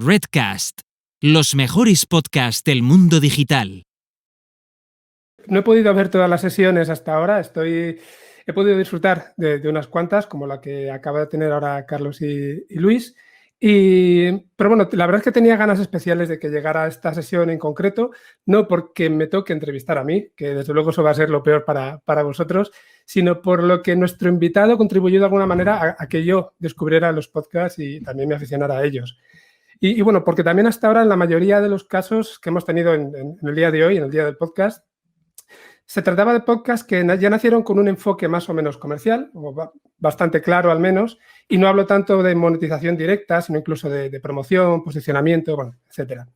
Redcast, los mejores podcasts del mundo digital. No he podido ver todas las sesiones hasta ahora, he podido disfrutar de unas cuantas, como la que acaba de tener ahora Carlos y Luis. Pero bueno, la verdad es que tenía ganas especiales de que llegara esta sesión en concreto, no porque me toque entrevistar a mí, que desde luego eso va a ser lo peor para vosotros, sino por lo que nuestro invitado contribuyó de alguna manera a que yo descubriera los podcasts y también me aficionara a ellos. Y bueno, porque también hasta ahora en la mayoría de los casos que hemos tenido en el día de hoy, en el día del podcast, se trataba de podcasts que ya nacieron con un enfoque más o menos comercial, o bastante claro al menos, y no hablo tanto de monetización directa, sino incluso de promoción, posicionamiento, bueno, etcétera.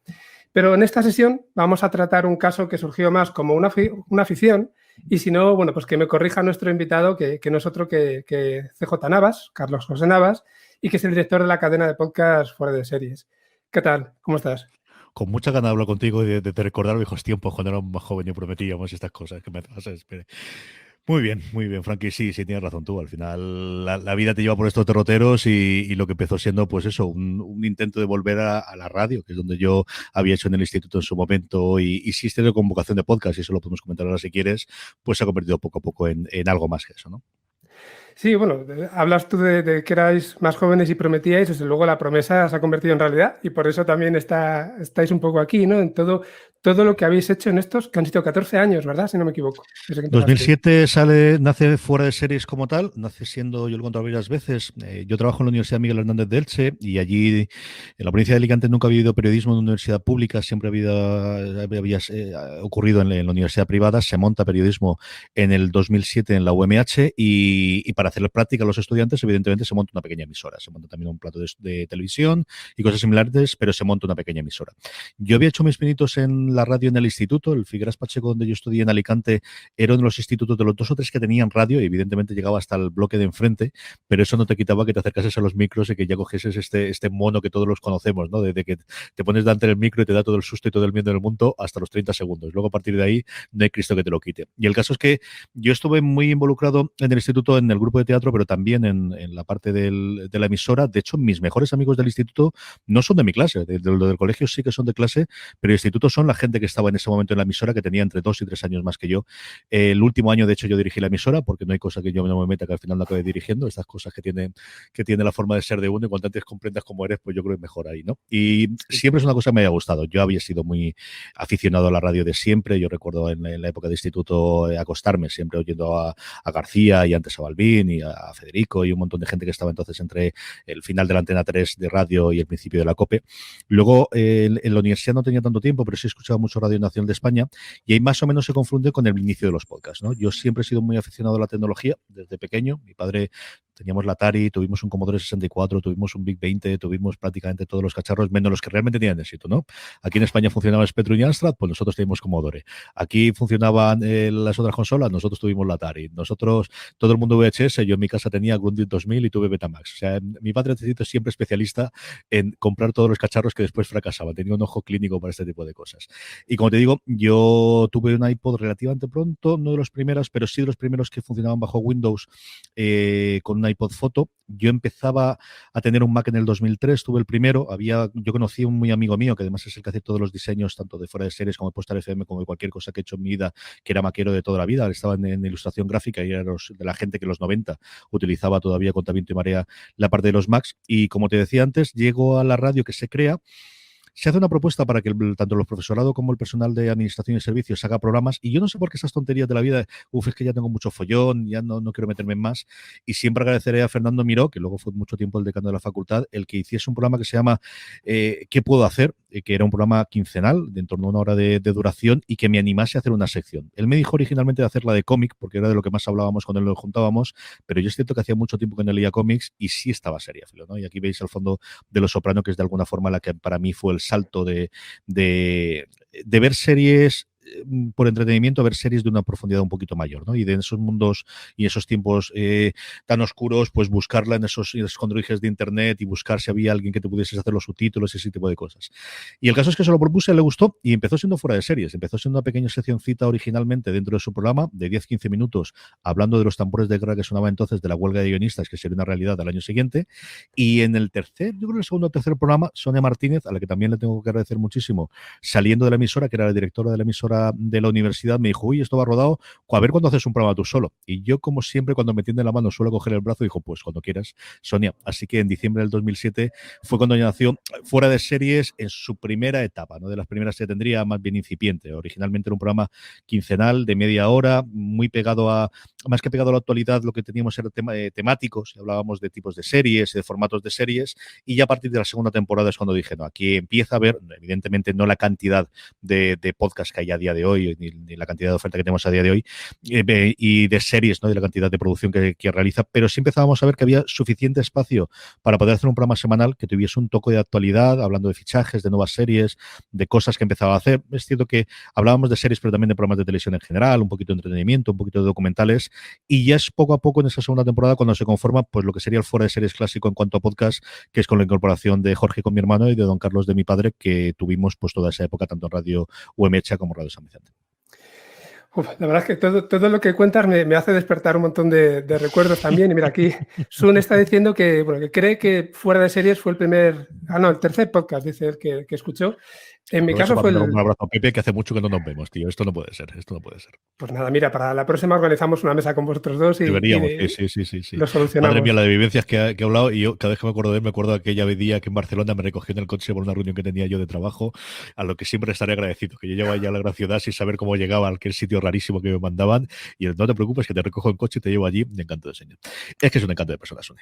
Pero en esta sesión vamos a tratar un caso que surgió más como una afición, y si no, bueno, pues que me corrija nuestro invitado, que no es otro que CJ Navas, Carlos José Navas, y que es el director de la cadena de podcast Fuera de Series. ¿Qué tal? ¿Cómo estás? Con mucha ganas de hablar contigo y de recordar viejos tiempos cuando éramos más jóvenes y prometíamos estas cosas que me vas a esperar. Muy bien, Frankie, sí, tienes razón tú. Al final la vida te lleva por estos derroteros y lo que empezó siendo, pues eso, un intento de volver a la radio, que es donde yo había hecho en el instituto en su momento, y sí, este de convocación de podcast, y eso lo podemos comentar ahora si quieres, pues se ha convertido poco a poco en algo más que eso, ¿no? Sí, bueno, hablas tú de que erais más jóvenes y prometíais, desde luego la promesa se ha convertido en realidad y por eso también estáis un poco aquí, ¿no? En todo lo que habéis hecho en estos, que han sido 14 años, ¿verdad? Si no me equivoco. Desde que empezaste. 2007 nace Fuera de Series como tal, nace siendo, yo lo he contado varias veces, yo trabajo en la Universidad Miguel Hernández de Elche y allí en la provincia de Alicante nunca había habido periodismo en una universidad pública, siempre había ocurrido en la universidad privada. Se monta periodismo en el 2007 en la UMH y para hacer la práctica a los estudiantes evidentemente se monta una pequeña emisora, se monta también un plato de televisión y cosas similares, pero se monta una pequeña emisora. Yo había hecho mis pinitos en la radio en el instituto, el Figueras Pacheco donde yo estudié en Alicante era uno de los institutos de los 2 o 3 que tenían radio y evidentemente llegaba hasta el bloque de enfrente, pero eso no te quitaba que te acercases a los micros y que ya cogieses este mono que todos los conocemos, ¿no? Desde que te pones delante del micro y te da todo el susto y todo el miedo del mundo hasta los 30 segundos. Luego a partir de ahí no hay Cristo que te lo quite. Y el caso es que yo estuve muy involucrado en el instituto, en el grupo de teatro, pero también en la parte de la emisora. De hecho, mis mejores amigos del instituto no son de mi clase, lo del colegio sí que son de clase, pero el instituto son la gente que estaba en ese momento en la emisora, que tenía entre 2 y 3 años más que yo. El último año, de hecho, yo dirigí la emisora, porque no hay cosa que yo no me meta que al final no acabe dirigiendo. Estas cosas que tiene la forma de ser de uno, y cuanto antes comprendas cómo eres, pues yo creo que es mejor ahí, ¿no? Y siempre es una cosa que me haya gustado. Yo había sido muy aficionado a la radio de siempre. Yo recuerdo en la época de instituto acostarme siempre oyendo a García y antes a Balbín y a Federico y un montón de gente que estaba entonces entre el final de la Antena 3 de radio y el principio de la COPE. Luego, en la universidad no tenía tanto tiempo, pero sí escuchaba mucho Radio Nacional de España y ahí más o menos se confunde con el inicio de los podcasts, ¿no? Yo siempre he sido muy aficionado a la tecnología desde pequeño. Mi padre, teníamos la Atari, tuvimos un Commodore 64, tuvimos un Big 20, tuvimos prácticamente todos los cacharros, menos los que realmente tenían éxito, ¿no? Aquí en España funcionaba Spectrum y Amstrad, pues nosotros teníamos Commodore. Aquí funcionaban las otras consolas, nosotros tuvimos la Atari. Nosotros, todo el mundo VHS, yo en mi casa tenía Grundig 2000 y tuve Betamax. O sea, mi padre es siempre especialista en comprar todos los cacharros que después fracasaban. Tenía un ojo clínico para este tipo de cosas. Y como te digo, yo tuve un iPod relativamente pronto, no de los primeros, pero sí de los primeros que funcionaban bajo Windows, con un iPod Photo. Yo empezaba a tener un Mac en el 2003, tuve el primero. Yo conocí a un muy amigo mío, que además es el que hace todos los diseños, tanto de Fuera de Series como de Postal FM, como de cualquier cosa que he hecho en mi vida, que era maquero de toda la vida. Estaba en ilustración gráfica y era de la gente que en los 90 utilizaba todavía con viento y marea la parte de los Macs. Y como te decía antes, llego a la radio que se crea. Se hace una propuesta para que tanto el profesorado como el personal de administración y servicios haga programas, y yo no sé por qué esas tonterías de la vida, es que ya tengo mucho follón, ya no quiero meterme en más, y siempre agradeceré a Fernando Miró, que luego fue mucho tiempo el decano de la facultad, el que hiciese un programa que se llama ¿Qué puedo hacer?, que era un programa quincenal, de en torno a una hora de duración, y que me animase a hacer una sección. Él me dijo originalmente de hacerla de cómic, porque era de lo que más hablábamos cuando nos juntábamos, pero yo es cierto que hacía mucho tiempo que no leía cómics, y sí estaba seriéfilo, ¿no? Y aquí veis al fondo de Los Soprano, que es de alguna forma la que para mí fue el salto de ver series por entretenimiento, ver series de una profundidad un poquito mayor, ¿no? Y de esos mundos y esos tiempos tan oscuros, pues buscarla en esos escondrijos de internet y buscar si había alguien que te pudiese hacer los subtítulos y ese tipo de cosas. Y el caso es que se lo propuse, le gustó y empezó siendo fuera de series. Empezó siendo una pequeña seccioncita originalmente dentro de su programa de 10-15 minutos, hablando de los tambores de guerra que sonaba entonces de la huelga de guionistas, que sería una realidad al año siguiente. Y en el tercer, yo creo el segundo o tercer programa, Sonia Martínez, a la que también le tengo que agradecer muchísimo, saliendo de la emisora, que era la directora de la emisora de la universidad, me dijo, uy, esto va rodado, a ver cuándo haces un programa tú solo. Y yo, como siempre, cuando me tiende la mano, suelo coger el brazo y dijo, pues cuando quieras, Sonia. Así que en diciembre del 2007 fue cuando ya nació fuera de series en su primera etapa, ¿no? De las primeras que tendría, más bien incipiente. Originalmente era un programa quincenal de media hora, muy pegado a, más que pegado a la actualidad, lo que teníamos era temáticos, hablábamos de tipos de series y de formatos de series, y ya a partir de la segunda temporada es cuando dije, no, aquí empieza a haber, evidentemente no la cantidad de podcasts que hay a día de hoy, ni la cantidad de oferta que tenemos a día de hoy, y de series, ¿no? De la cantidad de producción que realiza, pero sí empezábamos a ver que había suficiente espacio para poder hacer un programa semanal que tuviese un toque de actualidad, hablando de fichajes, de nuevas series, de cosas que empezaba a hacer. Es cierto que hablábamos de series, pero también de programas de televisión en general, un poquito de entretenimiento, un poquito de documentales, y ya es poco a poco en esa segunda temporada cuando se conforma pues lo que sería el fuera de series clásico en cuanto a podcast, que es con la incorporación de Jorge con mi hermano y de Don Carlos de mi padre, que tuvimos pues toda esa época tanto en Radio UMH como Radio San Vicente. Uf, la verdad es que todo lo que cuentas me hace despertar un montón de recuerdos también. Y mira, aquí Sun está diciendo que, bueno, que cree que Fuera de Series fue el tercer podcast, dice él, que escuchó. En mi caso fue un abrazo a Pepe, que hace mucho que no nos vemos, tío. Esto no puede ser. Pues nada, mira, para la próxima organizamos una mesa con vosotros dos y deberíamos, sí. Lo solucionamos. Madre mía, la de vivencias que he hablado, y yo cada vez que me acuerdo de él, me acuerdo de aquella día que en Barcelona me recogió en el coche por una reunión que tenía yo de trabajo, a lo que siempre estaré agradecido, que yo llevaba ya a la gran ciudad sin saber cómo llegaba a aquel sitio rarísimo que me mandaban, y no te preocupes que te recojo en coche y te llevo allí, de encanto de señor. Es que es un encanto de persona, Sune.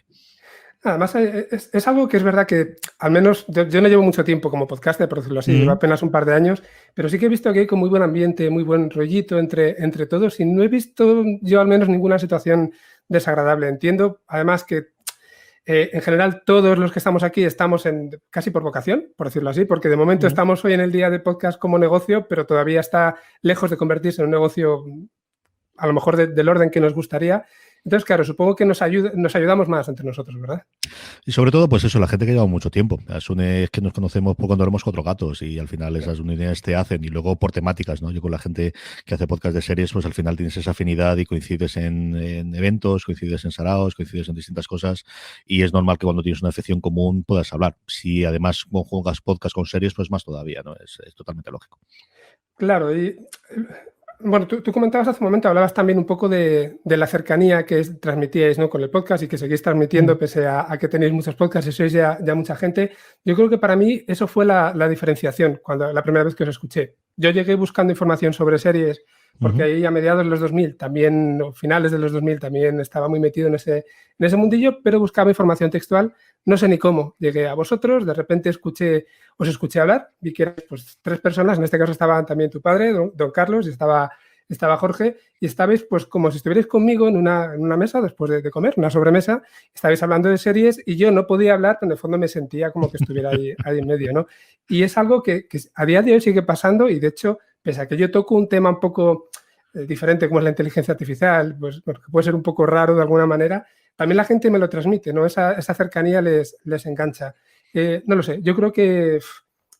Además, es algo que es verdad que, al menos, yo no llevo mucho tiempo como podcaster, por decirlo así, llevo apenas un par de años, pero sí que he visto que hay como muy buen ambiente, muy buen rollito entre todos, y no he visto yo al menos ninguna situación desagradable. Entiendo, además, que en general todos los que estamos aquí estamos casi por vocación, por decirlo así, porque de momento estamos hoy en el día de podcast como negocio, pero todavía está lejos de convertirse en un negocio a lo mejor del orden que nos gustaría. Entonces, claro, supongo que nos ayudamos más entre nosotros, ¿verdad? Y sobre todo, pues eso, la gente que lleva mucho tiempo. Es que nos conocemos por cuando éramos 4 gatos y al final esas unidades te hacen, y luego por temáticas, ¿no? Yo con la gente que hace podcast de series, pues al final tienes esa afinidad y coincides en eventos, coincides en saraos, coincides en distintas cosas, y es normal que cuando tienes una afición común puedas hablar. Si además conjugas podcast con series, pues más todavía, ¿no? Es totalmente lógico. Claro, y bueno, tú comentabas hace un momento, hablabas también un poco de la cercanía que transmitíais, ¿no? Con el podcast y que seguís transmitiendo pese a que tenéis muchos podcasts y sois ya mucha gente. Yo creo que para mí eso fue la diferenciación cuando la primera vez que os escuché. Yo llegué buscando información sobre series porque ahí a mediados de los 2000, también, o finales de los 2000, también estaba muy metido en ese mundillo, pero buscaba información textual. No sé ni cómo. Llegué a vosotros, de repente os escuché hablar, vi que eran pues 3 personas, en este caso estaban también tu padre, don Carlos, y estaba Jorge, y estabais pues como si estuvierais conmigo en una mesa después de comer, una sobremesa, estabais hablando de series y yo no podía hablar, pero en el fondo me sentía como que estuviera ahí en medio, ¿no? Y es algo que a día de hoy sigue pasando, y de hecho, pese a que yo toco un tema un poco diferente como es la inteligencia artificial, pues bueno, que puede ser un poco raro de alguna manera, también la gente me lo transmite, ¿no? Esa cercanía les engancha. No lo sé, yo creo que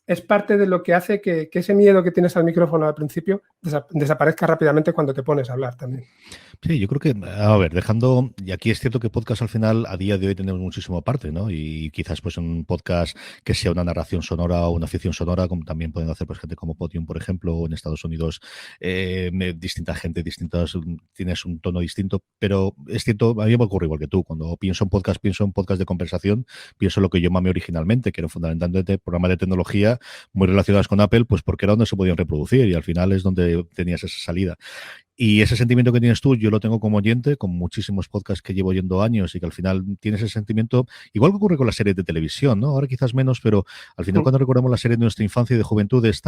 es parte de lo que hace que ese miedo que tienes al micrófono al principio desaparezca rápidamente cuando te pones a hablar también. Sí, yo creo que, a ver, y aquí es cierto que podcast al final, a día de hoy tenemos muchísimo aparte, ¿no? Y quizás pues un podcast que sea una narración sonora o una ficción sonora, como también pueden hacer pues gente como Podium, por ejemplo, o en Estados Unidos, distinta gente, tienes un tono distinto, pero es cierto, a mí me ocurre igual que tú, cuando pienso en podcast de conversación, pienso en lo que yo mamé originalmente, que eran fundamentalmente programas de tecnología muy relacionados con Apple, pues porque era donde se podían reproducir y al final es donde tenías esa salida. Y ese sentimiento que tienes tú, yo lo tengo como oyente, con muchísimos podcasts que llevo oyendo años y que al final tienes ese sentimiento, igual que ocurre con las series de televisión, ¿no? Ahora quizás menos, pero al final cuando recordamos la serie de nuestra infancia y de juventud, es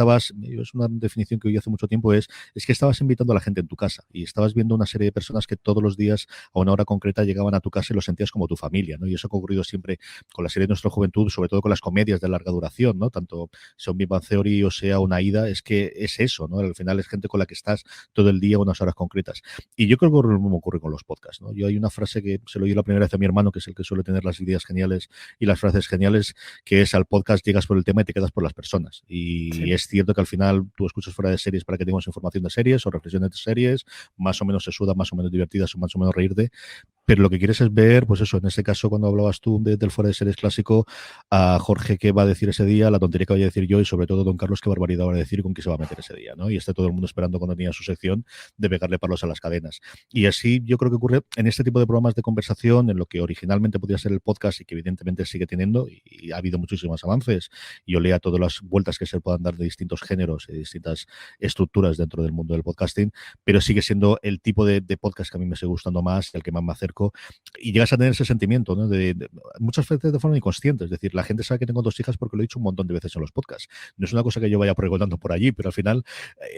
una definición que oí hace mucho tiempo, es que estabas invitando a la gente en tu casa y estabas viendo una serie de personas que todos los días a una hora concreta llegaban a tu casa y lo sentías como tu familia, ¿no? Y eso que ha ocurrido siempre con la serie de nuestra juventud, sobre todo con las comedias de larga duración, ¿no? Tanto sea un Big Bang Theory o sea una Ida, es que es eso, ¿no? Al final es gente con la que estás todo el día unas horas concretas. Y yo creo que lo mismo ocurre con los podcasts, ¿no? Yo hay una frase que se lo oí la primera vez a mi hermano, que es el que suele tener las ideas geniales y las frases geniales, que es: al podcast llegas por el tema y te quedas por las personas. Y sí, es cierto que al final tú escuchas Fuera de Series para que tengamos información de series o reflexiones de series, más o menos se suda, más o menos divertidas o más o menos reírte, pero lo que quieres es ver, pues eso, en este caso cuando hablabas tú del Fuera de Series clásico, a Jorge qué va a decir ese día, la tontería que vaya a decir yo y sobre todo Don Carlos qué barbaridad va a decir y con qué se va a meter ese día, ¿no? Y está todo el mundo esperando cuando tenía su sección de pegarle palos a las cadenas. Y así yo creo que ocurre en este tipo de programas de conversación, en lo que originalmente podría ser el podcast y que evidentemente sigue teniendo, y ha habido muchísimos avances. Yo leo todas las vueltas que se puedan dar de distintos géneros y distintas estructuras dentro del mundo del podcasting, pero sigue siendo el tipo de podcast que a mí me sigue gustando más, el que más me acerco, y llegas a tener ese sentimiento, ¿no? Muchas veces de forma inconsciente. Es decir, la gente sabe que tengo 2 hijas porque lo he dicho un montón de veces en los podcasts. No es una cosa que yo vaya preguntando por allí, pero al final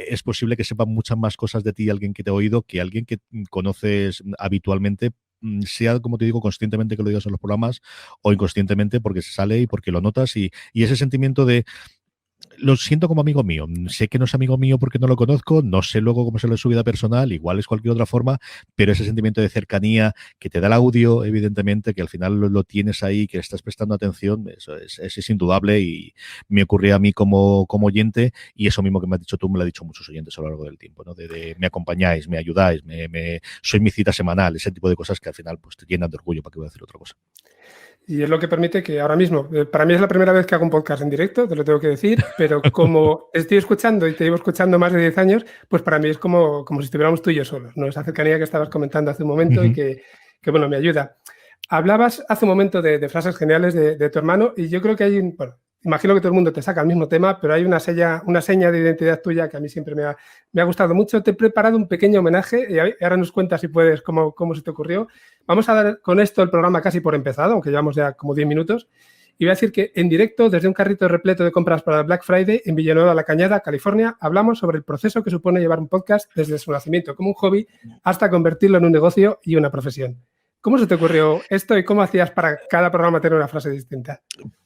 es posible que sepa muchas más cosas de ti alguien que te ha oído que alguien que conoces habitualmente, sea, como te digo, conscientemente que lo digas en los programas o inconscientemente porque se sale y porque lo notas, y ese sentimiento de lo siento como amigo mío. Sé que no es amigo mío porque no lo conozco, no sé luego cómo se lo es su vida personal, igual es cualquier otra forma, pero ese sentimiento de cercanía que te da el audio, evidentemente, que al final lo tienes ahí, que le estás prestando atención, eso es indudable, y me ocurrió a mí como oyente, y eso mismo que me has dicho tú me lo han dicho muchos oyentes a lo largo del tiempo, ¿no? De me acompañáis, me ayudáis, soy mi cita semanal, ese tipo de cosas que al final pues te llenan de orgullo. ¿Para qué voy a decir otra cosa? Y es lo que permite que ahora mismo, para mí es la primera vez que hago un podcast en directo, te lo tengo que decir, pero como estoy escuchando y te llevo escuchando más de 10 años, pues para mí es como si estuviéramos tú y yo solos, ¿no? Esa cercanía que estabas comentando hace un momento y que bueno, me ayuda. Hablabas hace un momento de frases geniales de tu hermano, y yo creo que hay bueno, imagino que todo el mundo te saca el mismo tema, pero hay una seña de identidad tuya que a mí siempre me ha gustado mucho. Te he preparado un pequeño homenaje y ahora nos cuentas, si puedes, cómo se te ocurrió. Vamos a dar con esto el programa casi por empezado, aunque llevamos ya como 10 minutos. Y voy a decir que en directo, desde un carrito repleto de compras para el Black Friday en Villanueva La Cañada, California, hablamos sobre el proceso que supone llevar un podcast desde su nacimiento como un hobby hasta convertirlo en un negocio y una profesión. ¿Cómo se te ocurrió esto y cómo hacías para cada programa tener una frase distinta?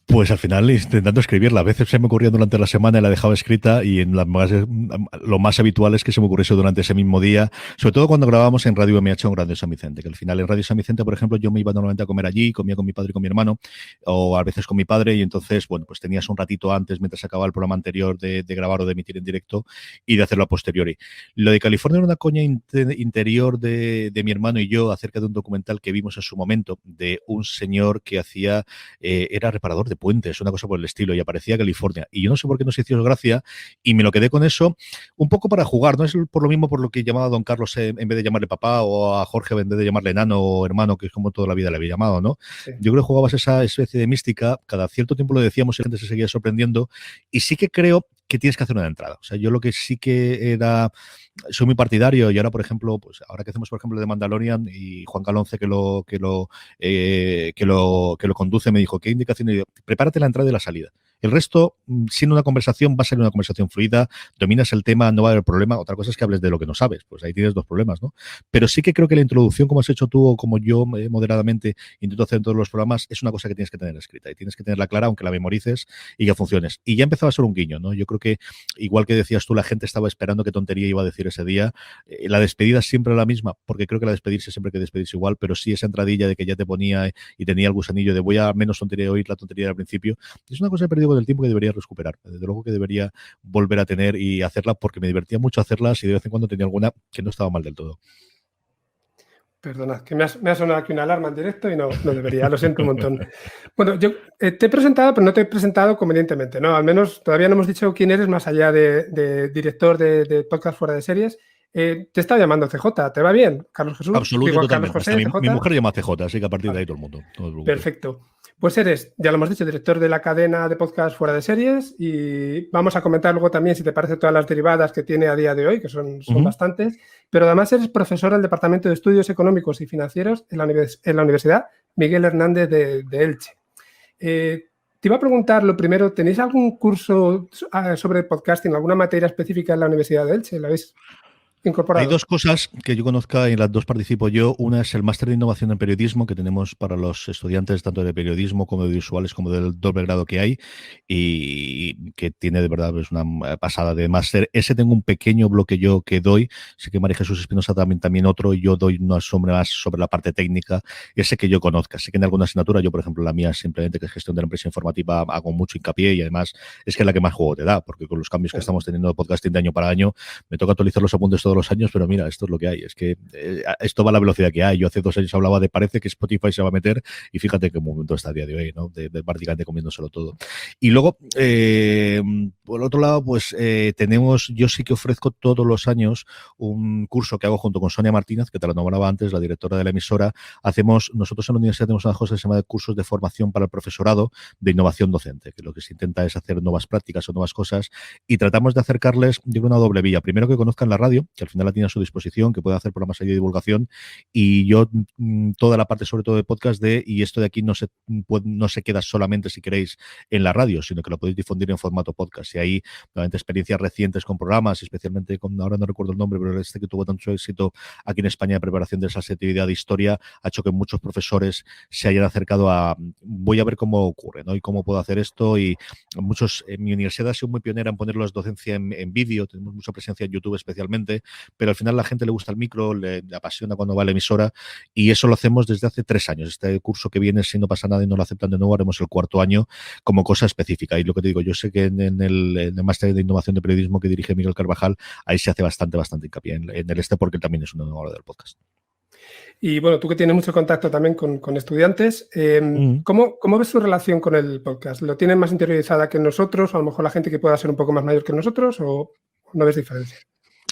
Pues al final intentando escribirla. A veces se me ocurría durante la semana y la dejaba escrita, y lo más habitual es que se me ocurriese durante ese mismo día, sobre todo cuando grabábamos en Radio MH o en Radio San Vicente, que al final en Radio San Vicente, por ejemplo, yo me iba normalmente a comer allí, comía con mi padre y con mi hermano, o a veces con mi padre, y entonces, bueno, pues tenías un ratito antes, mientras acababa el programa anterior, de grabar o de emitir en directo y de hacerlo a posteriori. Lo de California era una coña interior de mi hermano y yo acerca de un documental que vimos en su momento de un señor que hacía, era reparador de puentes, una cosa por el estilo, y aparecía California. Y yo no sé por qué nos hizo gracia, y me lo quedé con eso, un poco para jugar, ¿no? Es por lo mismo por lo que llamaba a Don Carlos en vez de llamarle papá, o a Jorge en vez de llamarle enano o hermano, que es como toda la vida le había llamado, ¿no? Sí. Yo creo que jugabas esa especie de mística, cada cierto tiempo lo decíamos y la gente se seguía sorprendiendo, y sí que creo que tienes que hacer una entrada. O sea, yo lo que sí que soy muy partidario, y ahora, por ejemplo, pues ahora que hacemos, por ejemplo, de Mandalorian, y Juan Calonce que lo conduce, me dijo, ¿qué indicación? Y digo, prepárate la entrada y la salida. El resto, siendo una conversación, va a ser una conversación fluida, dominas el tema, no va a haber problema. Otra cosa es que hables de lo que no sabes, pues ahí tienes 2 problemas, ¿no? Pero sí que creo que la introducción, como has hecho tú o como yo moderadamente intento hacer en todos los programas, es una cosa que tienes que tener escrita y tienes que tenerla clara, aunque la memorices y que funciones. Y ya empezaba a ser un guiño, ¿no? Yo creo que, igual que decías tú, la gente estaba esperando qué tontería iba a decir ese día. La despedida es siempre la misma, porque creo que la despedirse siempre hay que despedirse igual, pero sí esa entradilla de que ya te ponía y tenía el gusanillo de voy a menos tontería oír la tontería del principio, es una cosa que he perdido con el tiempo que debería recuperar. Desde luego que debería volver a tener y hacerla, porque me divertía mucho hacerlas y de vez en cuando tenía alguna que no estaba mal del todo. Perdona, que me ha sonado aquí una alarma en directo y no debería, lo siento un montón. Bueno, yo te he presentado, pero no te he presentado convenientemente, ¿no? Al menos todavía no hemos dicho quién eres más allá de director de podcast Fuera de Series. Te está llamando CJ, ¿te va bien, Carlos Jesús? Absoluto, Digo, totalmente. Carlos José, Mi CJ. mujer llama CJ, así que a partir de Vale. ahí todo el mundo. No te preocupes. Perfecto. Pues eres, ya lo hemos dicho, director de la cadena de podcast Fuera de Series, y vamos a comentar luego también, si te parece, todas las derivadas que tiene a día de hoy, que son bastantes, pero además eres profesor del Departamento de Estudios Económicos y Financieros en la Universidad Miguel Hernández de Elche. Te iba a preguntar, lo primero, ¿tenéis algún curso sobre podcasting, alguna materia específica en la Universidad de Elche? ¿La habéis incorporado? Hay dos cosas que yo conozca y en las dos participo yo. Una es el máster de innovación en periodismo que tenemos para los estudiantes tanto de periodismo como de visuales como del doble grado que hay y que tiene de verdad pues, una pasada de máster. Ese tengo un pequeño bloque yo que doy. Sé que María Jesús Espinosa también otro y yo doy una sombra más sobre la parte técnica. Ese que yo conozca. Sé que en alguna asignatura, yo por ejemplo la mía simplemente que es gestión de la empresa informativa hago mucho hincapié y además es que es la que más juego te da porque con los cambios que estamos teniendo de podcasting de año para año me toca actualizar los apuntes todos los años, pero mira, esto es lo que hay, es que esto va a la velocidad que hay. Yo hace 2 años hablaba de parece que Spotify se va a meter y fíjate qué momento está a día de hoy, ¿no? De prácticamente comiéndoselo todo. Y luego, por otro lado, pues tenemos, yo sí que ofrezco todos los años un curso que hago junto con Sonia Martínez, que te lo nombraba antes, la directora de la emisora. Nosotros en la universidad tenemos una cosa que se llama de cursos de formación para el profesorado de innovación docente, que lo que se intenta es hacer nuevas prácticas o nuevas cosas y tratamos de acercarles, digo, una doble vía. Primero que conozcan la radio, que al final la tiene a su disposición, que puede hacer programas de divulgación y yo toda la parte sobre todo de podcast y esto de aquí no se queda solamente si queréis en la radio, sino que lo podéis difundir en formato podcast y ahí realmente experiencias recientes con programas, especialmente con, ahora no recuerdo el nombre, pero este que tuvo tanto éxito aquí en España de preparación de esa actividad de historia ha hecho que muchos profesores se hayan acercado a voy a ver cómo ocurre, ¿no? Y cómo puedo hacer esto y muchos, en mi universidad ha sido muy pionera en poner las docencia en vídeo, tenemos mucha presencia en YouTube especialmente, pero al final a la gente le gusta el micro, le apasiona cuando va a la emisora y eso lo hacemos desde hace 3 años. Este curso que viene, si no pasa nada y no lo aceptan de nuevo, haremos el 4º año como cosa específica. Y lo que te digo, yo sé que en el máster de innovación de periodismo que dirige Miguel Carvajal, ahí se hace bastante hincapié en el porque él también es un enamorado del podcast. Y bueno, tú que tienes mucho contacto también con estudiantes, ¿cómo ves su relación con el podcast? ¿Lo tienen más interiorizada que nosotros? O a lo mejor la gente que pueda ser un poco más mayor que nosotros, ¿o no ves diferencia?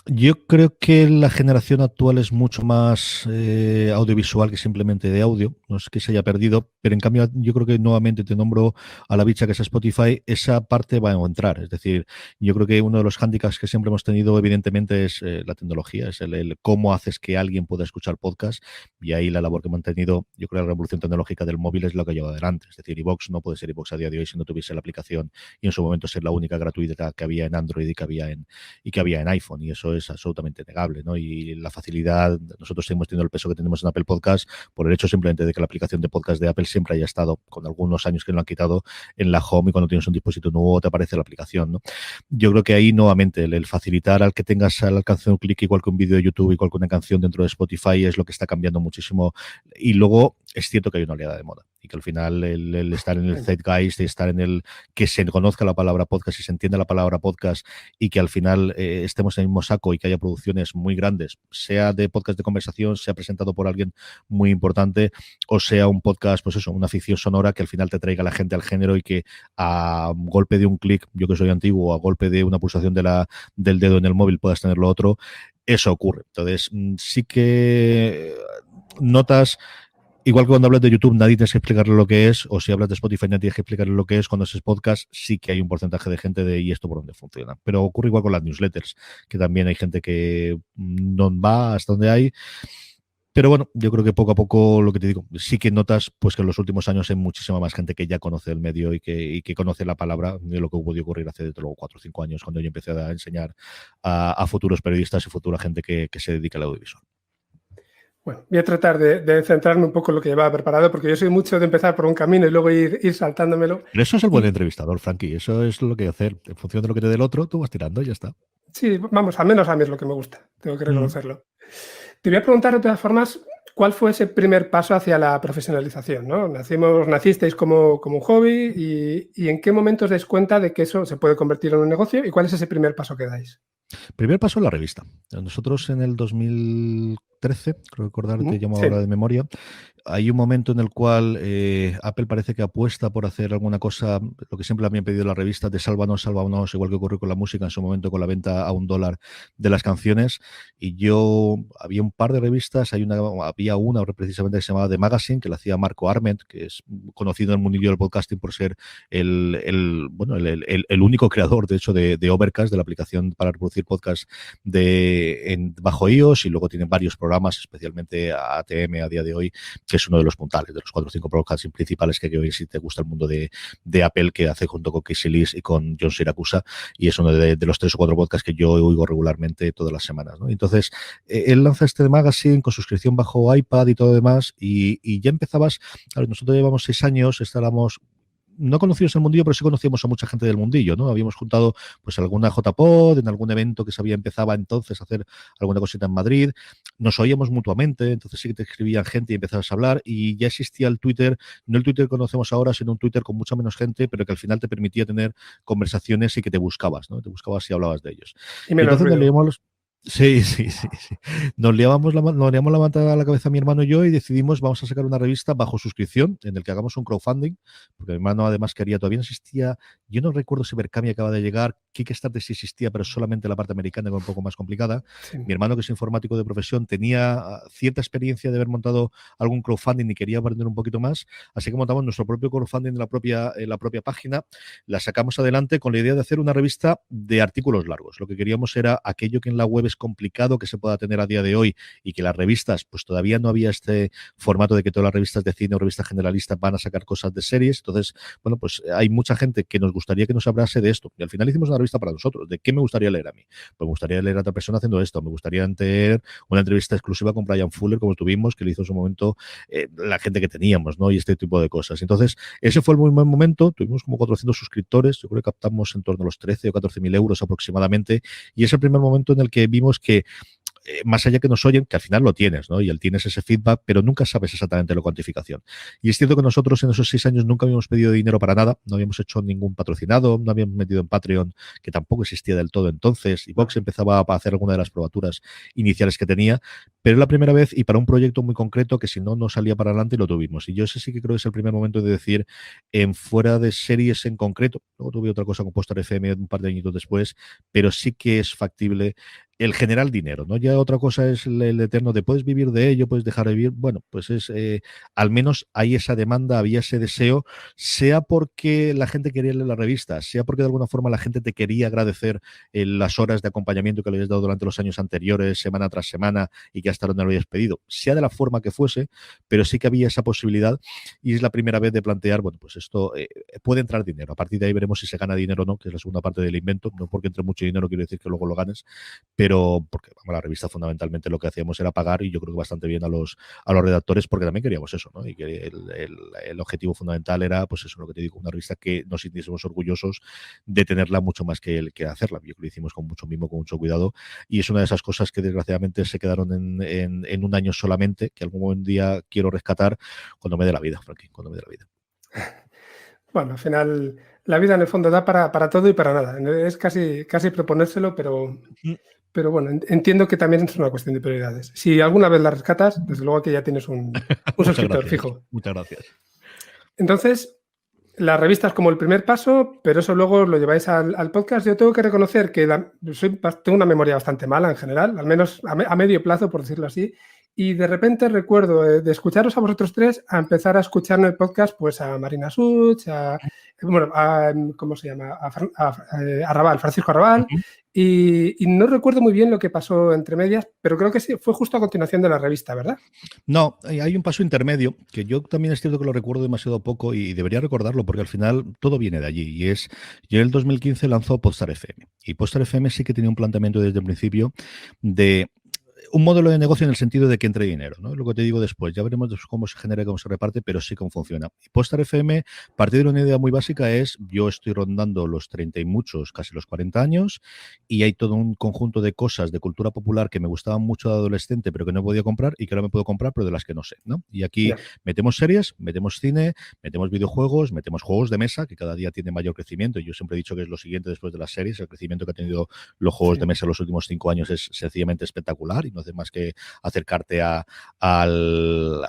Yo creo que la generación actual es mucho más audiovisual que simplemente de audio. No es que se haya perdido, pero en cambio yo creo que nuevamente te nombro a la bicha que es Spotify, esa parte va a entrar. Es decir, yo creo que uno de los hándicaps que siempre hemos tenido evidentemente es la tecnología, es el cómo haces que alguien pueda escuchar podcast y ahí la labor que hemos tenido, yo creo que la revolución tecnológica del móvil es lo que ha llevado adelante. Es decir, iVoox no puede ser iVoox a día de hoy si no tuviese la aplicación y en su momento ser la única gratuita que había en Android y que había en iPhone y eso es absolutamente negable, ¿no? Y la facilidad, nosotros seguimos teniendo el peso que tenemos en Apple Podcast por el hecho simplemente de que la aplicación de podcast de Apple siempre haya estado, con algunos años que lo han quitado, en la home y cuando tienes un dispositivo nuevo te aparece la aplicación, ¿no? Yo creo que ahí nuevamente el facilitar al que tengas al alcance de un clic igual que un vídeo de YouTube, igual que una canción dentro de Spotify es lo que está cambiando muchísimo y luego es cierto que hay una oleada de moda y que al final el estar en el zeitgeist y estar en el que se conozca la palabra podcast y se entienda la palabra podcast y que al final estemos en el mismo saco y que haya producciones muy grandes, sea de podcast de conversación, sea presentado por alguien muy importante o sea un podcast, pues eso, una ficción sonora que al final te traiga a la gente al género y que a golpe de un clic, yo que soy antiguo, a golpe de una pulsación del dedo en el móvil puedas tener lo otro, eso ocurre. Entonces, sí que notas. Igual que cuando hablas de YouTube nadie tienes que explicarle lo que es, o si hablas de Spotify nadie tienes que explicarle lo que es, cuando es podcast sí que hay un porcentaje de gente de ¿y esto por dónde funciona? Pero ocurre igual con las newsletters, que también hay gente que no va hasta donde hay. Pero bueno, yo creo que poco a poco, lo que te digo, sí que notas pues que en los últimos años hay muchísima más gente que ya conoce el medio y que conoce la palabra de lo que pudo ocurrir hace desde luego 4 o 5 años cuando yo empecé a enseñar a futuros periodistas y futura gente que se dedica al audiovisual. Bueno, voy a tratar de centrarme un poco en lo que llevaba preparado, porque yo soy mucho de empezar por un camino y luego ir saltándomelo. Pero eso es el buen entrevistador, Frankie. Eso es lo que hay que hacer. En función de lo que te dé el otro, tú vas tirando y ya está. Sí, vamos, al menos a mí es lo que me gusta, tengo que reconocerlo. Te voy a preguntar de todas formas, ¿cuál fue ese primer paso hacia la profesionalización, ¿no? Nacisteis como un hobby y ¿en qué momento os dais cuenta de que eso se puede convertir en un negocio? ¿Y cuál es ese primer paso que dais? Primer paso en la revista. Nosotros en el 2013, creo recordar, te llamo sí. ahora de memoria, hay un momento en el cual Apple parece que apuesta por hacer alguna cosa, lo que siempre le habían pedido las revistas de sálvanos, sálvanos, igual que ocurrió con la música en su momento con la venta a $1 de las canciones. Y yo, había un par de revistas, había una precisamente que se llamaba The Magazine, que la hacía Marco Arment, que es conocido en el mundillo del podcasting por ser el único creador, de hecho, de Overcast, de la aplicación para reproducir podcasts bajo iOS, y luego tienen varios programas, especialmente ATM a día de hoy, que es uno de los puntales, de los 4 o 5 podcasts principales que hay que oír si te gusta el mundo de Apple, que hace junto con Casey Lees y con John Siracusa, y es uno de los 3 o 4 podcasts que yo oigo regularmente todas las semanas, ¿no? Entonces, él lanza este magazine con suscripción bajo iPad y todo lo demás, y ya empezabas, a ver, nosotros llevamos 6 años, estábamos no conocidos en el mundillo, pero sí conocíamos a mucha gente del mundillo, ¿no? Habíamos juntado pues alguna JPod, en algún evento que se empezaba entonces a hacer alguna cosita en Madrid, nos oíamos mutuamente, entonces sí que te escribían gente y empezabas a hablar, y ya existía el Twitter, no el Twitter que conocemos ahora, sino un Twitter con mucha menos gente, pero que al final te permitía tener conversaciones y que te buscabas, ¿no? Te buscabas y hablabas de ellos. Y menos Entonces ruido. Sí. Nos liábamos la manta a la cabeza mi hermano y yo, y decidimos, vamos a sacar una revista bajo suscripción en el que hagamos un crowdfunding, porque mi hermano además quería, todavía no existía, yo no recuerdo si Berkami acaba de llegar, Kickstarter sí existía, pero solamente la parte americana, que era un poco más complicada. Sí. Mi hermano, que es informático de profesión, tenía cierta experiencia de haber montado algún crowdfunding y quería aprender un poquito más, así que montamos nuestro propio crowdfunding en la propia página, la sacamos adelante con la idea de hacer una revista de artículos largos. Lo que queríamos era aquello que en la web es complicado que se pueda tener a día de hoy, y que las revistas, pues todavía no había este formato de que todas las revistas de cine o revistas generalistas van a sacar cosas de series. Entonces, bueno, pues hay mucha gente que nos gustaría que nos hablase de esto, y al final hicimos una revista para nosotros. ¿De qué me gustaría leer a mí? Pues me gustaría leer a otra persona haciendo esto, me gustaría tener una entrevista exclusiva con Brian Fuller, como tuvimos, que le hizo en su momento la gente que teníamos, ¿no? Y este tipo de cosas. Entonces, ese fue el muy buen momento, tuvimos como 400 suscriptores, yo creo que captamos en torno a los 13 o 14.000 euros aproximadamente, y es el primer momento en el que vimos que más allá que nos oyen, que al final lo tienes, ¿no? Y él tienes ese feedback, pero nunca sabes exactamente la cuantificación. Y es cierto que nosotros en esos 6 años nunca habíamos pedido dinero para nada, no habíamos hecho ningún patrocinado, no habíamos metido en Patreon, que tampoco existía del todo entonces, y Vox empezaba a hacer alguna de las probaturas iniciales que tenía, pero es la primera vez y para un proyecto muy concreto que si no, no salía para adelante, y lo tuvimos. Y yo ese sí que creo que es el primer momento de decir, en fuera de series en concreto, luego tuve otra cosa con Postar FM un par de añitos después, pero sí que es factible el generar dinero, ¿no? Ya otra cosa es el eterno de puedes vivir de ello, puedes dejar de vivir. Bueno, pues es al menos hay esa demanda, había ese deseo, sea porque la gente quería leer la revista, sea porque de alguna forma la gente te quería agradecer las horas de acompañamiento que le habías dado durante los años anteriores, semana tras semana, y que hasta ahora no lo habías pedido, sea de la forma que fuese, pero sí que había esa posibilidad, y es la primera vez de plantear, bueno, pues esto puede entrar dinero. A partir de ahí veremos si se gana dinero o no, que es la segunda parte del invento. No porque entre mucho dinero quiere decir que luego lo ganes, pero porque vamos, la revista fundamentalmente lo que hacíamos era pagar, y yo creo que bastante bien a los redactores, porque también queríamos eso, ¿no? Y que el objetivo fundamental era, pues eso, lo que te digo, una revista que nos sintiésemos orgullosos de tenerla mucho más que hacerla. Yo creo que lo hicimos con mucho mimo, con mucho cuidado, y es una de esas cosas que desgraciadamente se quedaron en un año solamente, que algún día quiero rescatar cuando me dé la vida, Frankie, cuando me dé la vida. Bueno, al final la vida en el fondo da para todo y para nada. Es casi proponérselo, pero bueno, entiendo que también es una cuestión de prioridades. Si alguna vez la rescatas, desde luego que ya tienes un suscriptor fijo. Muchas gracias. Entonces, la revista es como el primer paso, pero eso luego lo lleváis al podcast. Yo tengo que reconocer que tengo una memoria bastante mala en general, al menos a medio plazo, por decirlo así. Y de repente recuerdo de escucharos a vosotros tres a empezar a escuchar en el podcast pues a Marina Such, ¿cómo se llama? A Raval, Francisco Arrabal. Y no recuerdo muy bien lo que pasó entre medias, pero creo que sí, fue justo a continuación de la revista, ¿verdad? No, hay un paso intermedio que yo también es cierto que lo recuerdo demasiado poco, y debería recordarlo porque al final todo viene de allí. Y es, yo en el 2015 lanzó Podstar FM, y Podstar FM sí que tenía un planteamiento desde el principio de un modelo de negocio en el sentido de que entre dinero, ¿no? Lo que te digo después, ya veremos cómo se genera y cómo se reparte, pero sí cómo funciona. Y Podstar FM, partir de una idea muy básica, es yo estoy rondando los 30 y muchos, casi los 40 años, y hay todo un conjunto de cosas de cultura popular que me gustaban mucho de adolescente, pero que no podía comprar y que ahora me puedo comprar, pero de las que no sé, ¿no? Y aquí metemos series, metemos cine, metemos videojuegos, metemos juegos de mesa, que cada día tiene mayor crecimiento. Yo siempre he dicho que es lo siguiente después de las series, el crecimiento que ha tenido los juegos de mesa en los últimos 5 años es sencillamente espectacular, y no hace más que acercarte al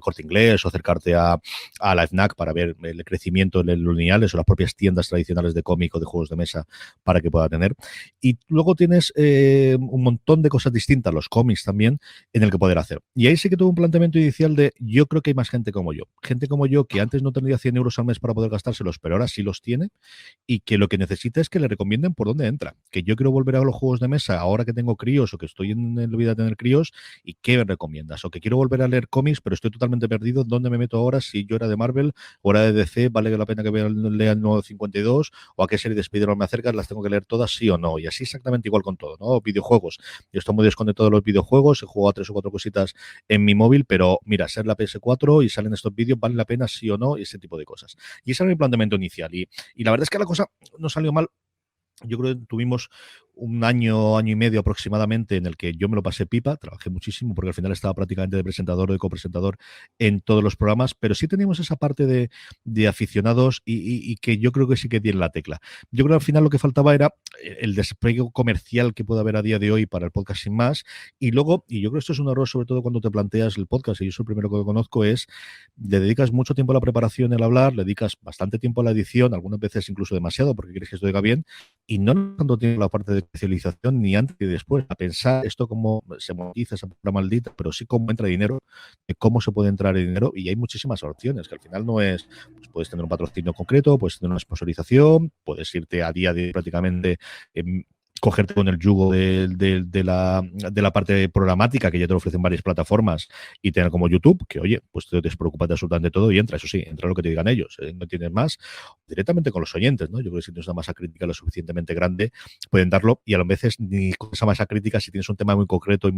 Corte Inglés o acercarte a la FNAC para ver el crecimiento en los lineales o las propias tiendas tradicionales de cómic o de juegos de mesa para que pueda tener. Y luego tienes un montón de cosas distintas, los cómics también, en el que poder hacer. Y ahí sí que tuve un planteamiento inicial de yo creo que hay más gente como yo que antes no tendría 100 euros al mes para poder gastárselos, pero ahora sí los tiene, y que lo que necesita es que le recomienden por dónde entra. Que yo quiero volver a los juegos de mesa ahora que tengo críos o que estoy en la vida de tener críos, y qué me recomiendas. O que quiero volver a leer cómics, pero estoy totalmente perdido. ¿Dónde me meto ahora? Si yo era de Marvel o era de DC, ¿vale la pena que lea el nuevo 52? ¿O a qué serie de Spider-Man me acercas? ¿Las tengo que leer todas, sí o no? Y así exactamente igual con todo, ¿no? Videojuegos. Yo estoy muy desconectado de los videojuegos, he jugado a 3 o 4 cositas en mi móvil, pero mira, ser la PS4 y salen estos vídeos, ¿vale la pena sí o no? Y ese tipo de cosas. Y ese era mi planteamiento inicial. Y la verdad es que la cosa no salió mal. Yo creo que tuvimos un año y medio aproximadamente en el que yo me lo pasé pipa, trabajé muchísimo porque al final estaba prácticamente de presentador o de copresentador en todos los programas, pero sí teníamos esa parte de aficionados y que yo creo que sí que tiene la tecla. Yo creo que al final lo que faltaba era el despliegue comercial que puede haber a día de hoy para el podcast sin más, y luego, y yo creo que esto es un error sobre todo cuando te planteas el podcast, y yo soy el primero que lo conozco, es le dedicas mucho tiempo a la preparación, el hablar, le dedicas bastante tiempo a la edición, algunas veces incluso demasiado porque quieres que esto oiga bien, y no tanto tiempo la parte de especialización ni antes ni después, a pensar esto cómo se monetiza esa palabra maldita, pero sí cómo entra dinero, cómo se puede entrar dinero, y hay muchísimas opciones, que al final no es, pues puedes tener un patrocinio concreto, puedes tener una sponsorización, puedes irte a día de prácticamente cogerte con el yugo de la parte programática, que ya te lo ofrecen varias plataformas, y tener como YouTube, que oye, pues te despreocupas de absolutamente todo y entra, eso sí, entra lo que te digan ellos, no tienes más, directamente con los oyentes, ¿no? Yo creo que si tienes una masa crítica lo suficientemente grande, pueden darlo, y a lo veces ni con esa masa crítica, si tienes un tema muy concreto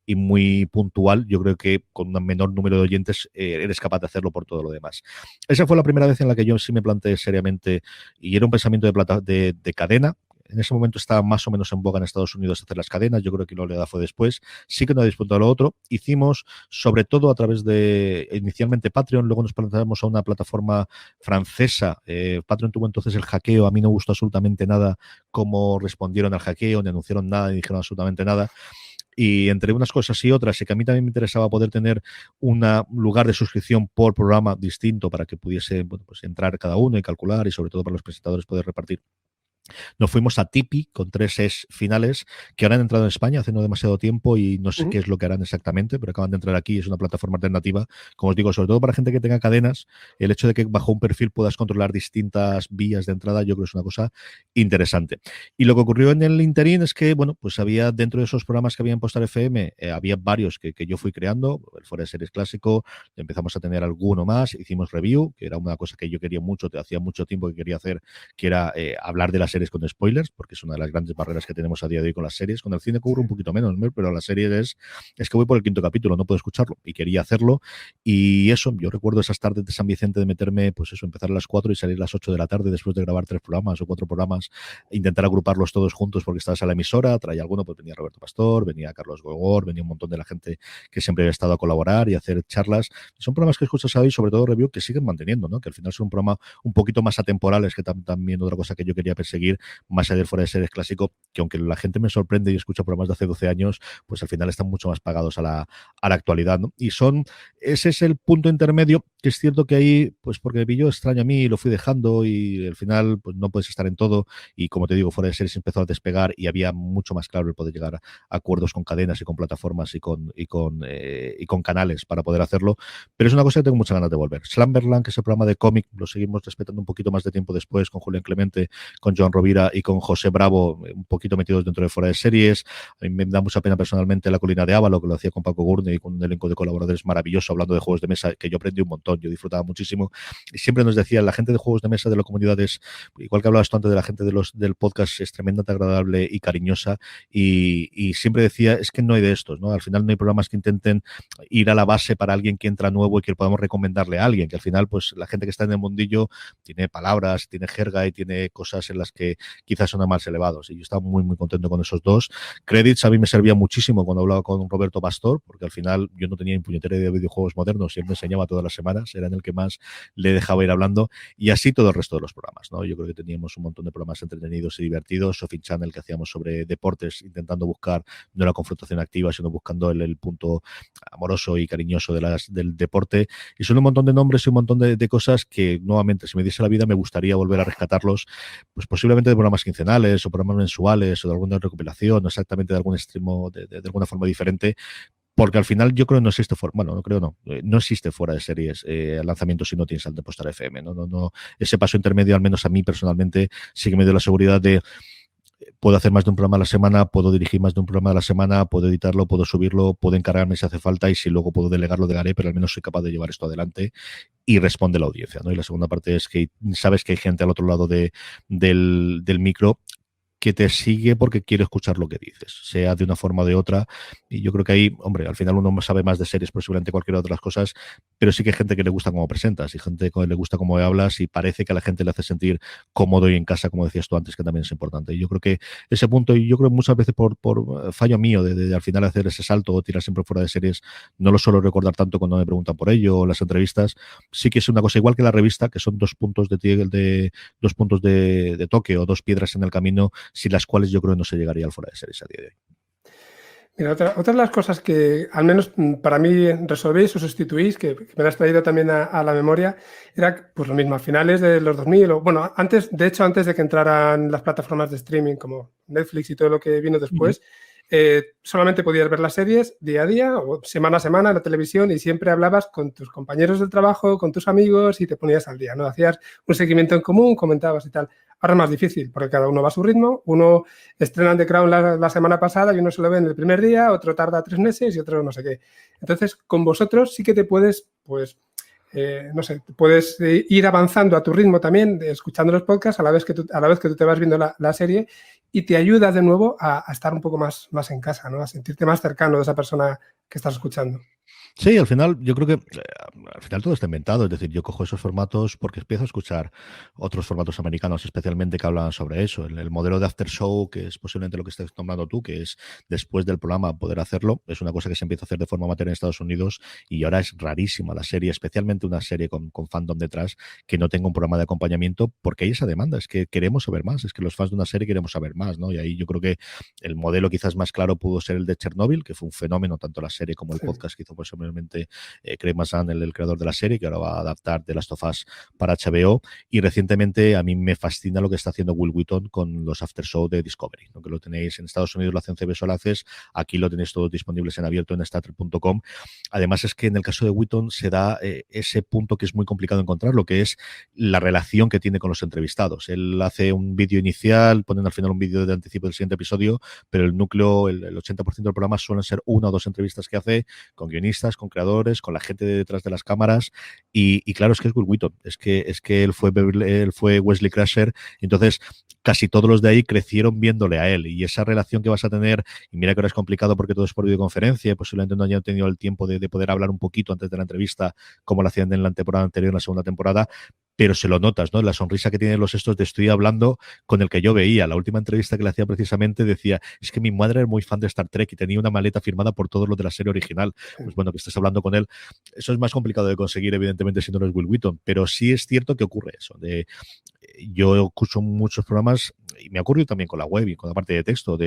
y muy puntual, yo creo que con un menor número de oyentes eres capaz de hacerlo por todo lo demás. Esa fue la primera vez en la que yo sí me planteé seriamente, y era un pensamiento de cadena. En ese momento estaba más o menos en boga en Estados Unidos hacer las cadenas, yo creo que la oleada fue después, sí que no dispuntó a lo otro, hicimos sobre todo a través de inicialmente Patreon, luego nos planteamos a una plataforma francesa, Patreon tuvo entonces el hackeo, a mí no gustó absolutamente nada cómo respondieron al hackeo, ni anunciaron nada, ni dijeron absolutamente nada. Y entre unas cosas y otras, y que a mí también me interesaba poder tener un lugar de suscripción por programa distinto para que pudiese, bueno, pues entrar cada uno y calcular, y sobre todo para los presentadores poder repartir. Nos fuimos a Tipeee con 3 es finales que ahora han entrado en España hace no demasiado tiempo y no sé qué es lo que harán exactamente, pero acaban de entrar aquí. Es una plataforma alternativa, como os digo, sobre todo para gente que tenga cadenas. El hecho de que bajo un perfil puedas controlar distintas vías de entrada, yo creo que es una cosa interesante. Y lo que ocurrió en el interín es que, bueno, pues había dentro de esos programas que había en Postar FM, había varios que yo fui creando, el Fuera de Series clásico, empezamos a tener alguno más, hicimos review, que era una cosa que yo quería mucho, hacía mucho tiempo que quería hacer, que era hablar de las series con spoilers, porque es una de las grandes barreras que tenemos a día de hoy con las series. Con el cine cubro un poquito menos, pero las series es que voy por el 5º capítulo, no puedo escucharlo, y quería hacerlo. Y eso, yo recuerdo esas tardes de San Vicente de meterme, pues eso, empezar a las 4 y salir a las 8 de la tarde después de grabar 3 programas o 4 programas, intentar agruparlos todos juntos porque estabas a la emisora, traía alguno, pues venía Roberto Pastor, venía Carlos Gogor, venía un montón de la gente que siempre había estado a colaborar y a hacer charlas. Son programas que escuchas hoy, sobre todo review, que siguen manteniendo, ¿no? Que al final son un programa un poquito más atemporales, que también otra cosa que yo quería perseguir, más allá del Fuera de Series clásico, que aunque la gente me sorprende y escucha programas de hace 12 años, pues al final están mucho más pagados a la actualidad, ¿no? Y ese es el punto intermedio, que es cierto que ahí, pues porque me pilló extraño a mí y lo fui dejando, y al final pues no puedes estar en todo, y como te digo, Fuera de Series empezó a despegar y había mucho más claro el poder llegar a acuerdos con cadenas y con plataformas y con canales para poder hacerlo, pero es una cosa que tengo muchas ganas de volver. Slumberland, que es el programa de cómic, lo seguimos respetando un poquito más de tiempo después, con Julián Clemente, con Joan Rovira y con José Bravo, un poquito metidos dentro de Fuera de Series. A mí me da mucha pena personalmente La Colina de Ávalo, que lo hacía con Paco Gurney y con un elenco de colaboradores maravilloso, hablando de juegos de mesa, que yo aprendí un montón, yo disfrutaba muchísimo. Y siempre nos decía, la gente de juegos de mesa de la comunidad es, igual que hablabas tú antes de la gente del podcast, es tremendamente agradable y cariñosa, y siempre decía, es que no hay de estos, ¿no? Al final no hay programas que intenten ir a la base para alguien que entra nuevo y que podamos recomendarle a alguien, que al final, pues la gente que está en el mundillo tiene palabras, tiene jerga y tiene cosas en las que que quizás son más elevados. Y yo estaba muy, muy contento con esos dos. Credits a mí me servía muchísimo cuando hablaba con Roberto Pastor, porque al final yo no tenía ni puñetera de videojuegos modernos y él me enseñaba todas las semanas, era en el que más le dejaba ir hablando, y así todo el resto de los programas, ¿no? Yo creo que teníamos un montón de programas entretenidos y divertidos. Sophie Channel, que hacíamos sobre deportes, intentando buscar no la confrontación activa, sino buscando el punto amoroso y cariñoso del deporte. Y son un montón de nombres y un montón de cosas que, nuevamente, si me diese la vida, me gustaría volver a rescatarlos, pues posiblemente de programas quincenales o programas mensuales o de alguna recopilación, no exactamente de algún extremo, de alguna forma diferente, porque al final yo creo que no existe no existe fuera de series lanzamientos si no tienes al de Postar FM, no, ese paso intermedio, al menos a mí personalmente, sí que me dio la seguridad de puedo hacer más de un programa a la semana, puedo dirigir más de un programa a la semana, puedo editarlo, puedo subirlo, puedo encargarme si hace falta, y si luego puedo delegarlo, delegaré, pero al menos soy capaz de llevar esto adelante y responde la audiencia, ¿no? Y la segunda parte es que sabes que hay gente al otro lado del micro que te sigue porque quiere escuchar lo que dices, sea de una forma o de otra. Y yo creo que ahí, hombre, al final uno sabe más de series posiblemente cualquier otra cosas, pero sí que hay gente que le gusta cómo presentas y gente que le gusta cómo hablas, y parece que a la gente le hace sentir cómodo y en casa, como decías tú antes, que también es importante. Y yo creo que ese punto, y yo creo muchas veces por fallo mío de al final hacer ese salto o tirar siempre fuera de series, no lo suelo recordar tanto cuando me preguntan por ello o las entrevistas. Sí que es una cosa igual que la revista, que son dos puntos de toque o dos piedras en el camino, sin las cuales yo creo que no se llegaría al fuera de series a día de hoy. Mira, otra de las cosas que al menos para mí resolvéis o sustituís, que me lo has traído también a la memoria, era pues lo mismo, a finales de los 2000, o bueno, antes de que entraran las plataformas de streaming como Netflix y todo lo que vino después, solamente podías ver las series día a día o semana a semana en la televisión, y siempre hablabas con tus compañeros del trabajo, con tus amigos, y te ponías al día, ¿no? Hacías un seguimiento en común, comentabas y tal. Ahora es más difícil, porque cada uno va a su ritmo. Uno estrenan The Crown la semana pasada y uno se lo ve en el primer día, otro tarda 3 meses y otro no sé qué. Entonces, con vosotros sí que te puedes, pues, no sé, puedes ir avanzando a tu ritmo también, escuchando los podcasts a la vez que tú te vas viendo la serie, y te ayuda de nuevo a estar un poco más en casa, ¿no? A sentirte más cercano de esa persona que estás escuchando. Sí, al final yo creo que al final todo está inventado, es decir, yo cojo esos formatos porque empiezo a escuchar otros formatos americanos, especialmente que hablan sobre eso. El modelo de after show, que es posiblemente lo que estás nombrando tú, que es después del programa poder hacerlo, es una cosa que se empieza a hacer de forma amateur en Estados Unidos, y ahora es rarísima la serie, especialmente una serie con fandom detrás, que no tenga un programa de acompañamiento, porque hay esa demanda, es que queremos saber más, es que los fans de una serie queremos saber más, ¿no? Y ahí yo creo que el modelo quizás más claro pudo ser el de Chernobyl, que fue un fenómeno, tanto la serie como el podcast que hizo posiblemente Craig Mazin, el creador de la serie, que ahora va a adaptar The Last of Us para HBO. Y recientemente a mí me fascina lo que está haciendo Will Wheaton con los after show de Discovery, ¿no? Que lo tenéis en Estados Unidos, lo hacen CBS All Access, aquí lo tenéis todos disponibles en abierto en StarTrek.com. Además es que en el caso de Wheaton se da ese punto que es muy complicado encontrar, lo que es la relación que tiene con los entrevistados. Él hace un vídeo inicial, ponen al final un vídeo de anticipo del siguiente episodio, pero el núcleo, el 80% del programa suelen ser una o dos entrevistas que hace con guionistas, con creadores, con la gente de detrás de las cámaras, y claro, es que es Will Wheaton, es que él fue Wesley Crusher, entonces casi todos los de ahí crecieron viéndole a él, y esa relación que vas a tener, y mira que ahora es complicado porque todo es por videoconferencia, posiblemente no hayan tenido el tiempo de poder hablar un poquito antes de la entrevista, como lo hacían en la temporada anterior, en la segunda temporada, pero se lo notas, ¿no? La sonrisa que tienen los estos de estoy hablando con el que yo veía. La última entrevista que le hacía precisamente decía, es que mi madre era muy fan de Star Trek y tenía una maleta firmada por todos los de la serie original. Pues bueno, que estés hablando con él, eso es más complicado de conseguir, evidentemente, si no eres Will Wheaton, pero sí es cierto que ocurre eso. Yo escucho muchos programas, y me ha ocurrido también con la web y con la parte de texto,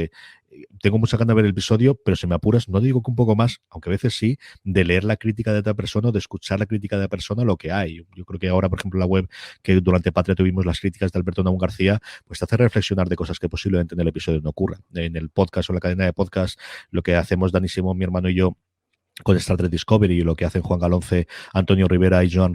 tengo mucha ganas de ver el episodio, pero si me apuras, no digo que un poco más, aunque a veces sí, de leer la crítica de otra persona o de escuchar la crítica de otra persona, lo que hay. Yo creo que ahora, por ejemplo, la web, que durante Patria tuvimos las críticas de Alberto Naum García, pues te hace reflexionar de cosas que posiblemente en el episodio no ocurran. En el podcast o la cadena de podcast, lo que hacemos Dani Simón, mi hermano y yo, con Star Trek Discovery, y lo que hacen Juan Galonce, Antonio Rivera y Joan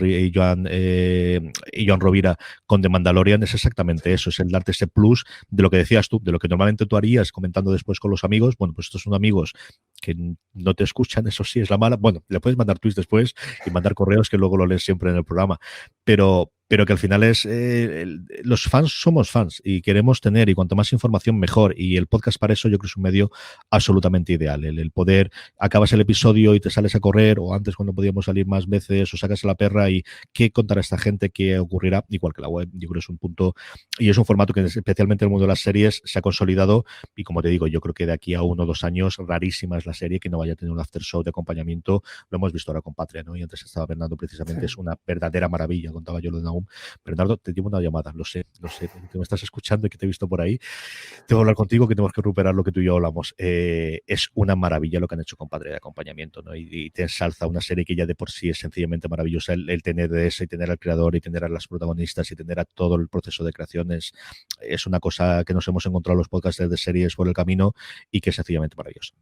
Rovira con The Mandalorian, es exactamente eso, es el darte ese plus de lo que decías tú, de lo que normalmente tú harías comentando después con los amigos. Bueno, pues estos son amigos que no te escuchan, eso sí es la mala. Bueno, le puedes mandar tweets después y mandar correos que luego lo lees siempre en el programa, pero pero que al final es los fans somos fans y queremos tener, y cuanto más información mejor, y el podcast para eso yo creo que es un medio absolutamente ideal, el poder, acabas el episodio y te sales a correr, o antes cuando podíamos salir más veces, o sacas a la perra y qué contará esta gente, qué ocurrirá, igual que la web. Yo creo que es un punto, y es un formato que especialmente en el mundo de las series se ha consolidado, y como te digo, yo creo que de aquí a 1 o 2 años rarísima es la serie que no vaya a tener un after show de acompañamiento. Lo hemos visto ahora con Patria, ¿no? Y antes estaba Bernardo precisamente, Sí. es una verdadera maravilla, contaba yo lo de Nahum. Bernardo, te llevo una llamada, lo sé, que me estás escuchando y que te he visto por ahí. Tengo que hablar contigo, que tenemos que recuperar lo que tú y yo hablamos. Es una maravilla lo que han hecho con Patria de acompañamiento, ¿no? Y te ensalza una serie que ya de por sí es sencillamente maravillosa. El tener de ese, y tener al creador, y tener a las protagonistas, y tener a todo el proceso de creación es una cosa que nos hemos encontrado los podcasters de series por el camino y que es sencillamente maravillosa.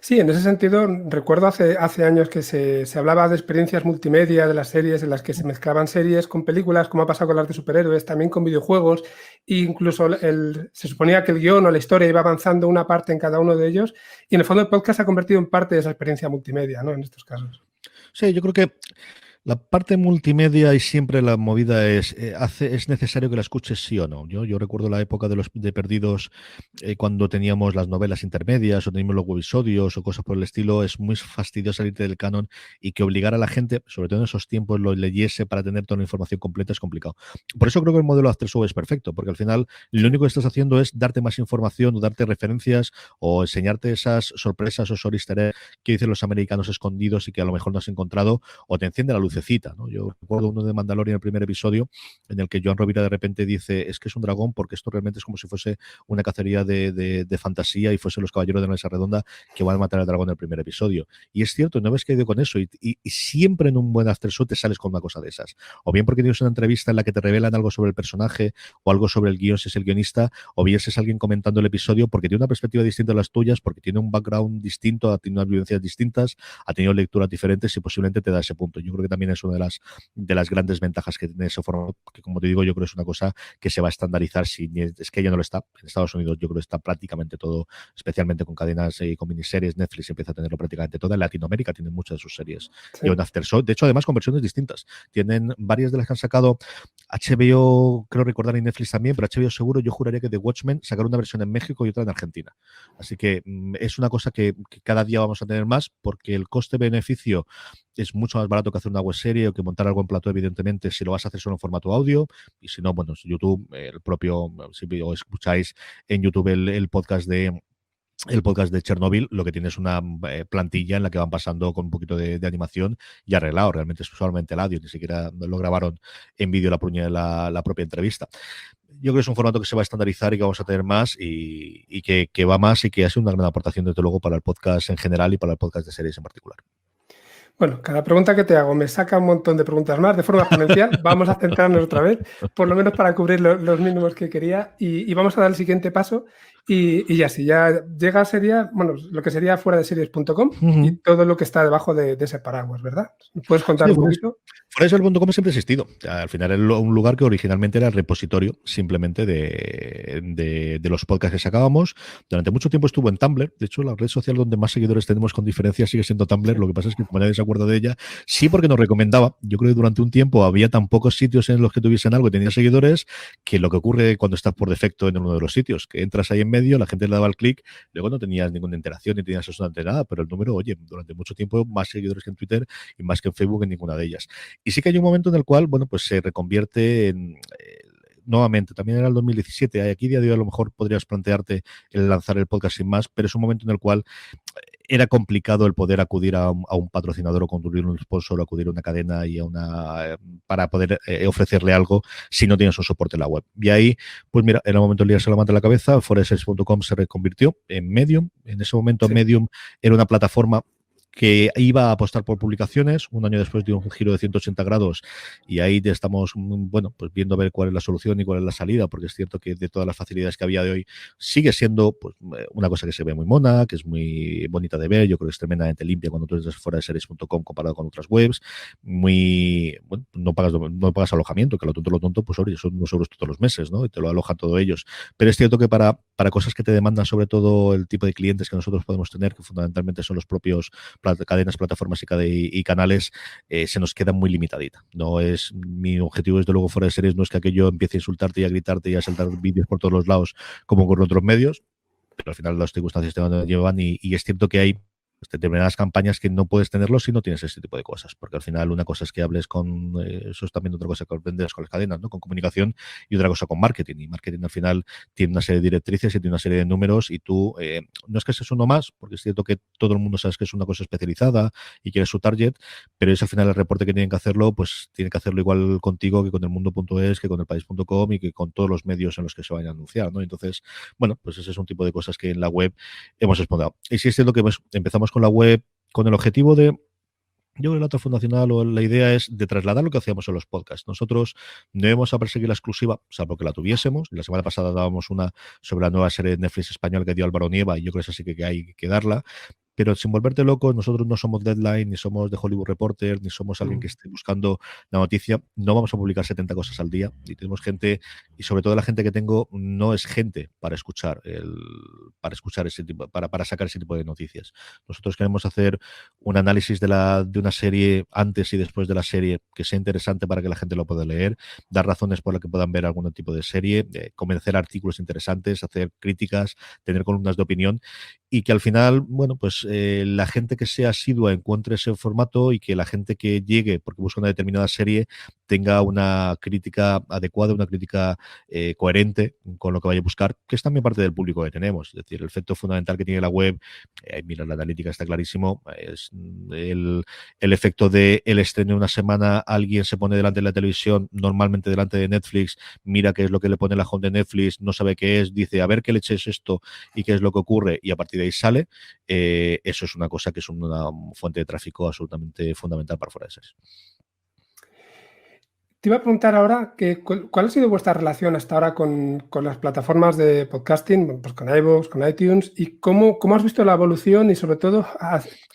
Sí, en ese sentido, recuerdo hace años que se hablaba de experiencias multimedia de las series en las que se mezclaban series con películas, como ha pasado con las de superhéroes, también con videojuegos, e incluso se suponía que el guión o la historia iba avanzando una parte en cada uno de ellos, y en el fondo el podcast se ha convertido en parte de esa experiencia multimedia, ¿no? En estos casos. Sí, yo creo que la parte multimedia y siempre la movida es necesario que la escuches sí o no. Yo recuerdo la época de Perdidos, cuando teníamos las novelas intermedias o teníamos los webisodios o cosas por el estilo. Es muy fastidioso salirte del canon, y que obligar a la gente, sobre todo en esos tiempos, lo leyese para tener toda la información completa es complicado. Por eso creo que el modelo After Show es perfecto, porque al final lo único que estás haciendo es darte más información o darte referencias o enseñarte esas sorpresas o easter eggs que dicen los americanos escondidos y que a lo mejor no has encontrado, o te enciende la lucecita, ¿no? Yo recuerdo uno de Mandalorian, el primer episodio, en el que Joan Rovira de repente dice, es que es un dragón porque esto realmente es como si fuese una cacería de fantasía y fuesen los caballeros de la mesa redonda que van a matar al dragón en el primer episodio. Y es cierto, no ves que ha ido con eso, y siempre en un buen after show te sales con una cosa de esas. O bien porque tienes una entrevista en la que te revelan algo sobre el personaje o algo sobre el guión si es el guionista, o bien si es alguien comentando el episodio porque tiene una perspectiva distinta a las tuyas, porque tiene un background distinto, ha tenido unas vivencias distintas, ha tenido lecturas diferentes, y posiblemente te da ese punto. Yo creo que también es una de las grandes ventajas que tiene ese formato, que como te digo, yo creo que es una cosa que se va a estandarizar. Es que ya no lo está. En Estados Unidos yo creo que está prácticamente todo, especialmente con cadenas y con miniseries. Netflix empieza a tenerlo prácticamente todo. En Latinoamérica tienen muchas de sus series. Sí. Y un after show. De hecho, además, con versiones distintas. Tienen varias de las que han sacado HBO, creo recordar, y Netflix también, pero HBO seguro, yo juraría que The Watchmen sacaron una versión en México y otra en Argentina. Así que es una cosa que cada día vamos a tener más, porque el coste-beneficio es mucho más barato que hacer una web serie o que montar algo en plató, evidentemente, si lo vas a hacer solo en formato audio. Y si no, bueno, YouTube, el propio, si os escucháis en YouTube el podcast de Chernobyl, lo que tiene es una plantilla en la que van pasando con un poquito de animación y arreglado. Realmente es solamente el audio, ni siquiera lo grabaron en vídeo la propia entrevista. Yo creo que es un formato que se va a estandarizar y que vamos a tener más, y que va más, y que ha sido una gran aportación, desde luego, para el podcast en general y para el podcast de series en particular. Bueno, cada pregunta que te hago me saca un montón de preguntas más de forma exponencial. Vamos a centrarnos otra vez, por lo menos para cubrir los mínimos que quería, y vamos a dar el siguiente paso. Y ya, si ya llega, sería, bueno, lo que sería fuera de series.com y todo lo que está debajo de ese paraguas, ¿verdad? ¿Puedes contar Sí, un poquito? Fuera de series.com siempre ha existido. Al final era un lugar que originalmente era el repositorio simplemente de los podcasts que sacábamos. Durante mucho tiempo estuvo en Tumblr. De hecho, la red social donde más seguidores tenemos con diferencia sigue siendo Tumblr. Sí. Lo que pasa es que como nadie se acuerda de ella, sí, porque nos recomendaba. Yo creo que durante un tiempo había tan pocos sitios en los que tuviesen algo y tenías seguidores, que lo que ocurre cuando estás por defecto en uno de los sitios, que entras ahí en medio, la gente le daba el clic, luego no tenías ninguna interacción ni tenías absolutamente nada, pero el número, oye, durante mucho tiempo más seguidores que en Twitter y más que en Facebook en ninguna de ellas. Y sí que hay un momento en el cual, bueno, pues se reconvierte en nuevamente, también era el 2017, aquí día de hoy a lo mejor podrías plantearte el lanzar el podcast sin más, pero es un momento en el cual era complicado el poder acudir a un patrocinador o construir un sponsor, o acudir a una cadena y para poder ofrecerle algo si no tienes un soporte en la web. Y ahí, pues mira, era el momento de liarse la manta a la cabeza. Foreseries.com se reconvirtió en Medium. En ese momento Sí. Medium era una plataforma que iba a apostar por publicaciones. Un año después dio un giro de 180 grados, y ahí estamos, bueno, pues viendo a ver cuál es la solución y cuál es la salida, porque es cierto que de todas las facilidades que había de hoy, sigue siendo pues una cosa que se ve muy mona, que es muy bonita de ver. Yo creo que es tremendamente limpia cuando tú eres fuera de series.com comparado con otras webs. Muy, bueno, no pagas alojamiento, que lo tonto, pues oye, son unos euros todos los meses, ¿no? Y te lo alojan todos ellos. Pero es cierto que para cosas que te demandan, sobre todo el tipo de clientes que nosotros podemos tener, que fundamentalmente son los propios cadenas, plataformas y canales se nos queda muy limitadita. No es mi objetivo, desde luego, fuera de series, no es que aquello empiece a insultarte y a gritarte y a saltar vídeos por todos los lados como con otros medios, pero al final las circunstancias te llevan y es cierto que hay determinadas campañas que no puedes tenerlo si no tienes ese tipo de cosas, porque al final una cosa es que hables con, eso es también otra cosa que aprendes con las cadenas, ¿no? Con comunicación, y otra cosa con marketing, y marketing al final tiene una serie de directrices y tiene una serie de números y tú, no es que seas uno más, porque es cierto que todo el mundo sabe que es una cosa especializada y quieres su target, pero es al final el reporte que tienen que hacerlo, pues tienen que hacerlo igual contigo que con el mundo.es, que con el país.com y que con todos los medios en los que se vayan a anunciar, ¿no? Entonces, bueno, pues ese es un tipo de cosas que en la web hemos explorado. Y sí es cierto que pues, empezamos con la web con el objetivo de, yo creo que la otra fundacional o la idea es de trasladar lo que hacíamos en los podcasts. Nosotros no íbamos a perseguir la exclusiva, salvo que la tuviésemos. La semana pasada dábamos una sobre la nueva serie de Netflix español que dio Álvaro Nieva, y yo creo que esa sí que hay que darla. Pero sin volverte loco, nosotros no somos Deadline, ni somos The Hollywood Reporter, ni somos alguien que esté buscando la noticia. No vamos a publicar 70 cosas al día. Y tenemos gente, y sobre todo la gente que tengo, no es gente para escuchar ese tipo, para sacar ese tipo de noticias. Nosotros queremos hacer un análisis de una serie antes y después de la serie que sea interesante para que la gente lo pueda leer, dar razones por las que puedan ver algún tipo de serie, convencer artículos interesantes, hacer críticas, tener columnas de opinión, y que al final, bueno, pues la gente que sea asidua encuentre ese formato y que la gente que llegue porque busca una determinada serie tenga una crítica adecuada, una crítica coherente con lo que vaya a buscar, que es también parte del público que tenemos. Es decir, el efecto fundamental que tiene la web, mira, la analítica está clarísimo, es el efecto de el estreno de una semana, alguien se pone delante de la televisión, normalmente delante de Netflix, mira qué es lo que le pone la home de Netflix, no sabe qué es, dice, a ver qué leche es esto y qué es lo que ocurre, y a partir de ahí sale. Eso es una cosa que es una fuente de tráfico absolutamente fundamental para fuera de series. Te iba a preguntar ahora cuál ha sido vuestra relación hasta ahora con las plataformas de podcasting, pues con iVoox, con iTunes, y cómo has visto la evolución y sobre todo,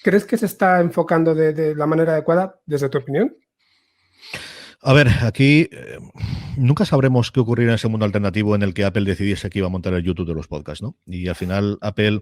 ¿crees que se está enfocando de la manera adecuada desde tu opinión? A ver, aquí nunca sabremos qué ocurrirá en ese mundo alternativo en el que Apple decidiese que iba a montar el YouTube de los podcasts, ¿no? Y al final Apple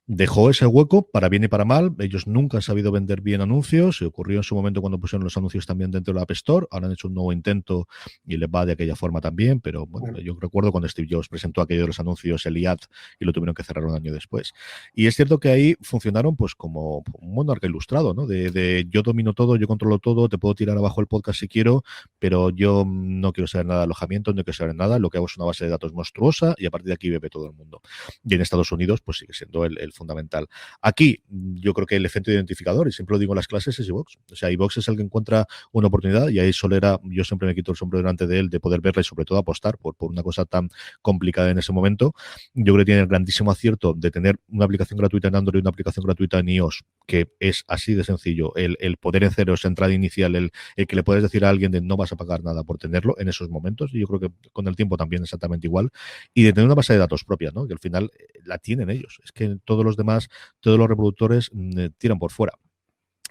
dejó ese hueco para bien y para mal. Ellos nunca han sabido vender bien anuncios. Se ocurrió en su momento cuando pusieron los anuncios también dentro de la App Store. Ahora han hecho un nuevo intento y les va de aquella forma también. Pero bueno, yo recuerdo cuando Steve Jobs presentó aquello de los anuncios, el IAD, y lo tuvieron que cerrar un año después. Y es cierto que ahí funcionaron pues como un monarca ilustrado, ¿no? De yo domino todo, yo controlo todo, te puedo tirar abajo el podcast si quiero, pero yo no quiero saber nada de alojamiento, no quiero saber nada, lo que hago es una base de datos monstruosa y a partir de aquí bebe todo el mundo. Y en Estados Unidos pues sigue siendo el fundamental. Aquí yo creo que el efecto identificador, y siempre lo digo en las clases, es iVoox. O sea, iVoox es el que encuentra una oportunidad, y ahí Solera, yo siempre me quito el sombrero delante de él de poder verla y sobre todo apostar por una cosa tan complicada en ese momento. Yo creo que tiene el grandísimo acierto de tener una aplicación gratuita en Android y una aplicación gratuita en iOS, que es así de sencillo, el poder en cero, esa entrada inicial, el que le puedes decir a alguien de no vas a pagar nada por tenerlo en esos momentos, y yo creo que con el tiempo también exactamente igual, y de tener una base de datos propia, ¿no? Que al final la tienen ellos, es que todos los demás, todos los reproductores tiran por fuera.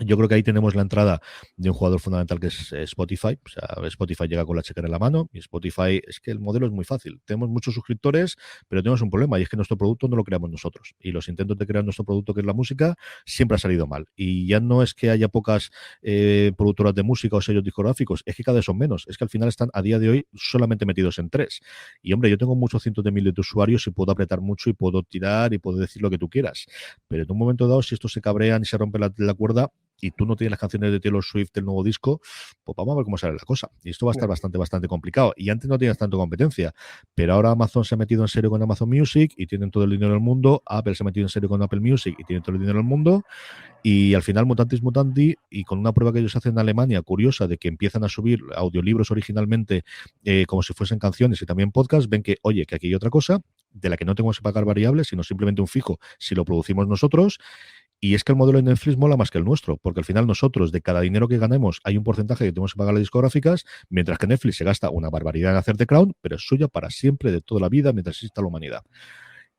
Yo creo que ahí tenemos la entrada de un jugador fundamental que es Spotify. O sea, Spotify llega con la chequera en la mano, y Spotify es que el modelo es muy fácil. Tenemos muchos suscriptores, pero tenemos un problema, y es que nuestro producto no lo creamos nosotros. Y los intentos de crear nuestro producto, que es la música, siempre ha salido mal. Y ya no es que haya pocas productoras de música o sellos discográficos, es que cada vez son menos. Es que al final están a día de hoy solamente metidos en 3. Y hombre, yo tengo muchos cientos de miles de usuarios y puedo apretar mucho y puedo tirar y puedo decir lo que tú quieras. Pero en un momento dado, si estos se cabrean y se rompe la cuerda, y tú no tienes las canciones de Taylor Swift del nuevo disco, pues vamos a ver cómo sale la cosa. Y esto va a estar bastante complicado. Y antes no tenías tanto competencia, pero ahora Amazon se ha metido en serio con Amazon Music y tienen todo el dinero del mundo. Apple se ha metido en serio con Apple Music y tienen todo el dinero del mundo. Y al final, mutantis mutandi, y con una prueba que ellos hacen en Alemania, curiosa, de que empiezan a subir audiolibros originalmente como si fuesen canciones y también podcast, ven que, oye, que aquí hay otra cosa de la que no tenemos que pagar variables, sino simplemente un fijo si lo producimos nosotros. Y es que el modelo de Netflix mola más que el nuestro, porque al final nosotros, de cada dinero que ganemos, hay un porcentaje que tenemos que pagar a las discográficas, mientras que Netflix se gasta una barbaridad en hacer The Crown, pero es suya para siempre, de toda la vida, mientras exista la humanidad.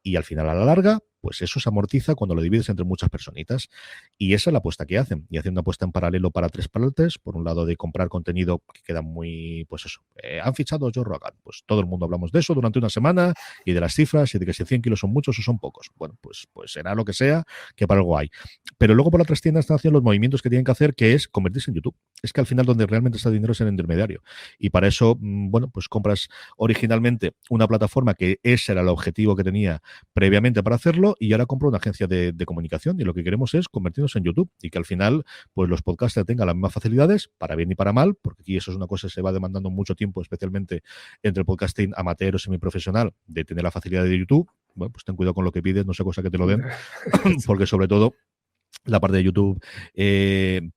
Y al final, a la larga, pues eso se amortiza cuando lo divides entre muchas personitas. Y esa es la apuesta que hacen. Y hacen una apuesta en paralelo para tres partes. Por un lado, de comprar contenido que queda muy, pues eso, han fichado a Joe Rogan. Pues todo el mundo hablamos de eso durante una semana y de las cifras y de que si 100 kilos son muchos o son pocos. Bueno, pues será lo que sea, que para algo hay. Pero luego por otras tiendas están haciendo los movimientos que tienen que hacer, que es convertirse en YouTube. Es que al final donde realmente está el dinero es en el intermediario. Y para eso, bueno, pues compras originalmente una plataforma que ese era el objetivo que tenía previamente para hacerlo, y ahora compro una agencia de comunicación, y lo que queremos es convertirnos en YouTube y que al final pues los podcasters tengan las mismas facilidades, para bien y para mal, porque aquí eso es una cosa que se va demandando mucho tiempo, especialmente entre el podcasting amateur o semiprofesional, de tener la facilidad de YouTube. Bueno, pues ten cuidado con lo que pides, no sea cosa que te lo den, porque sobre todo la parte de YouTube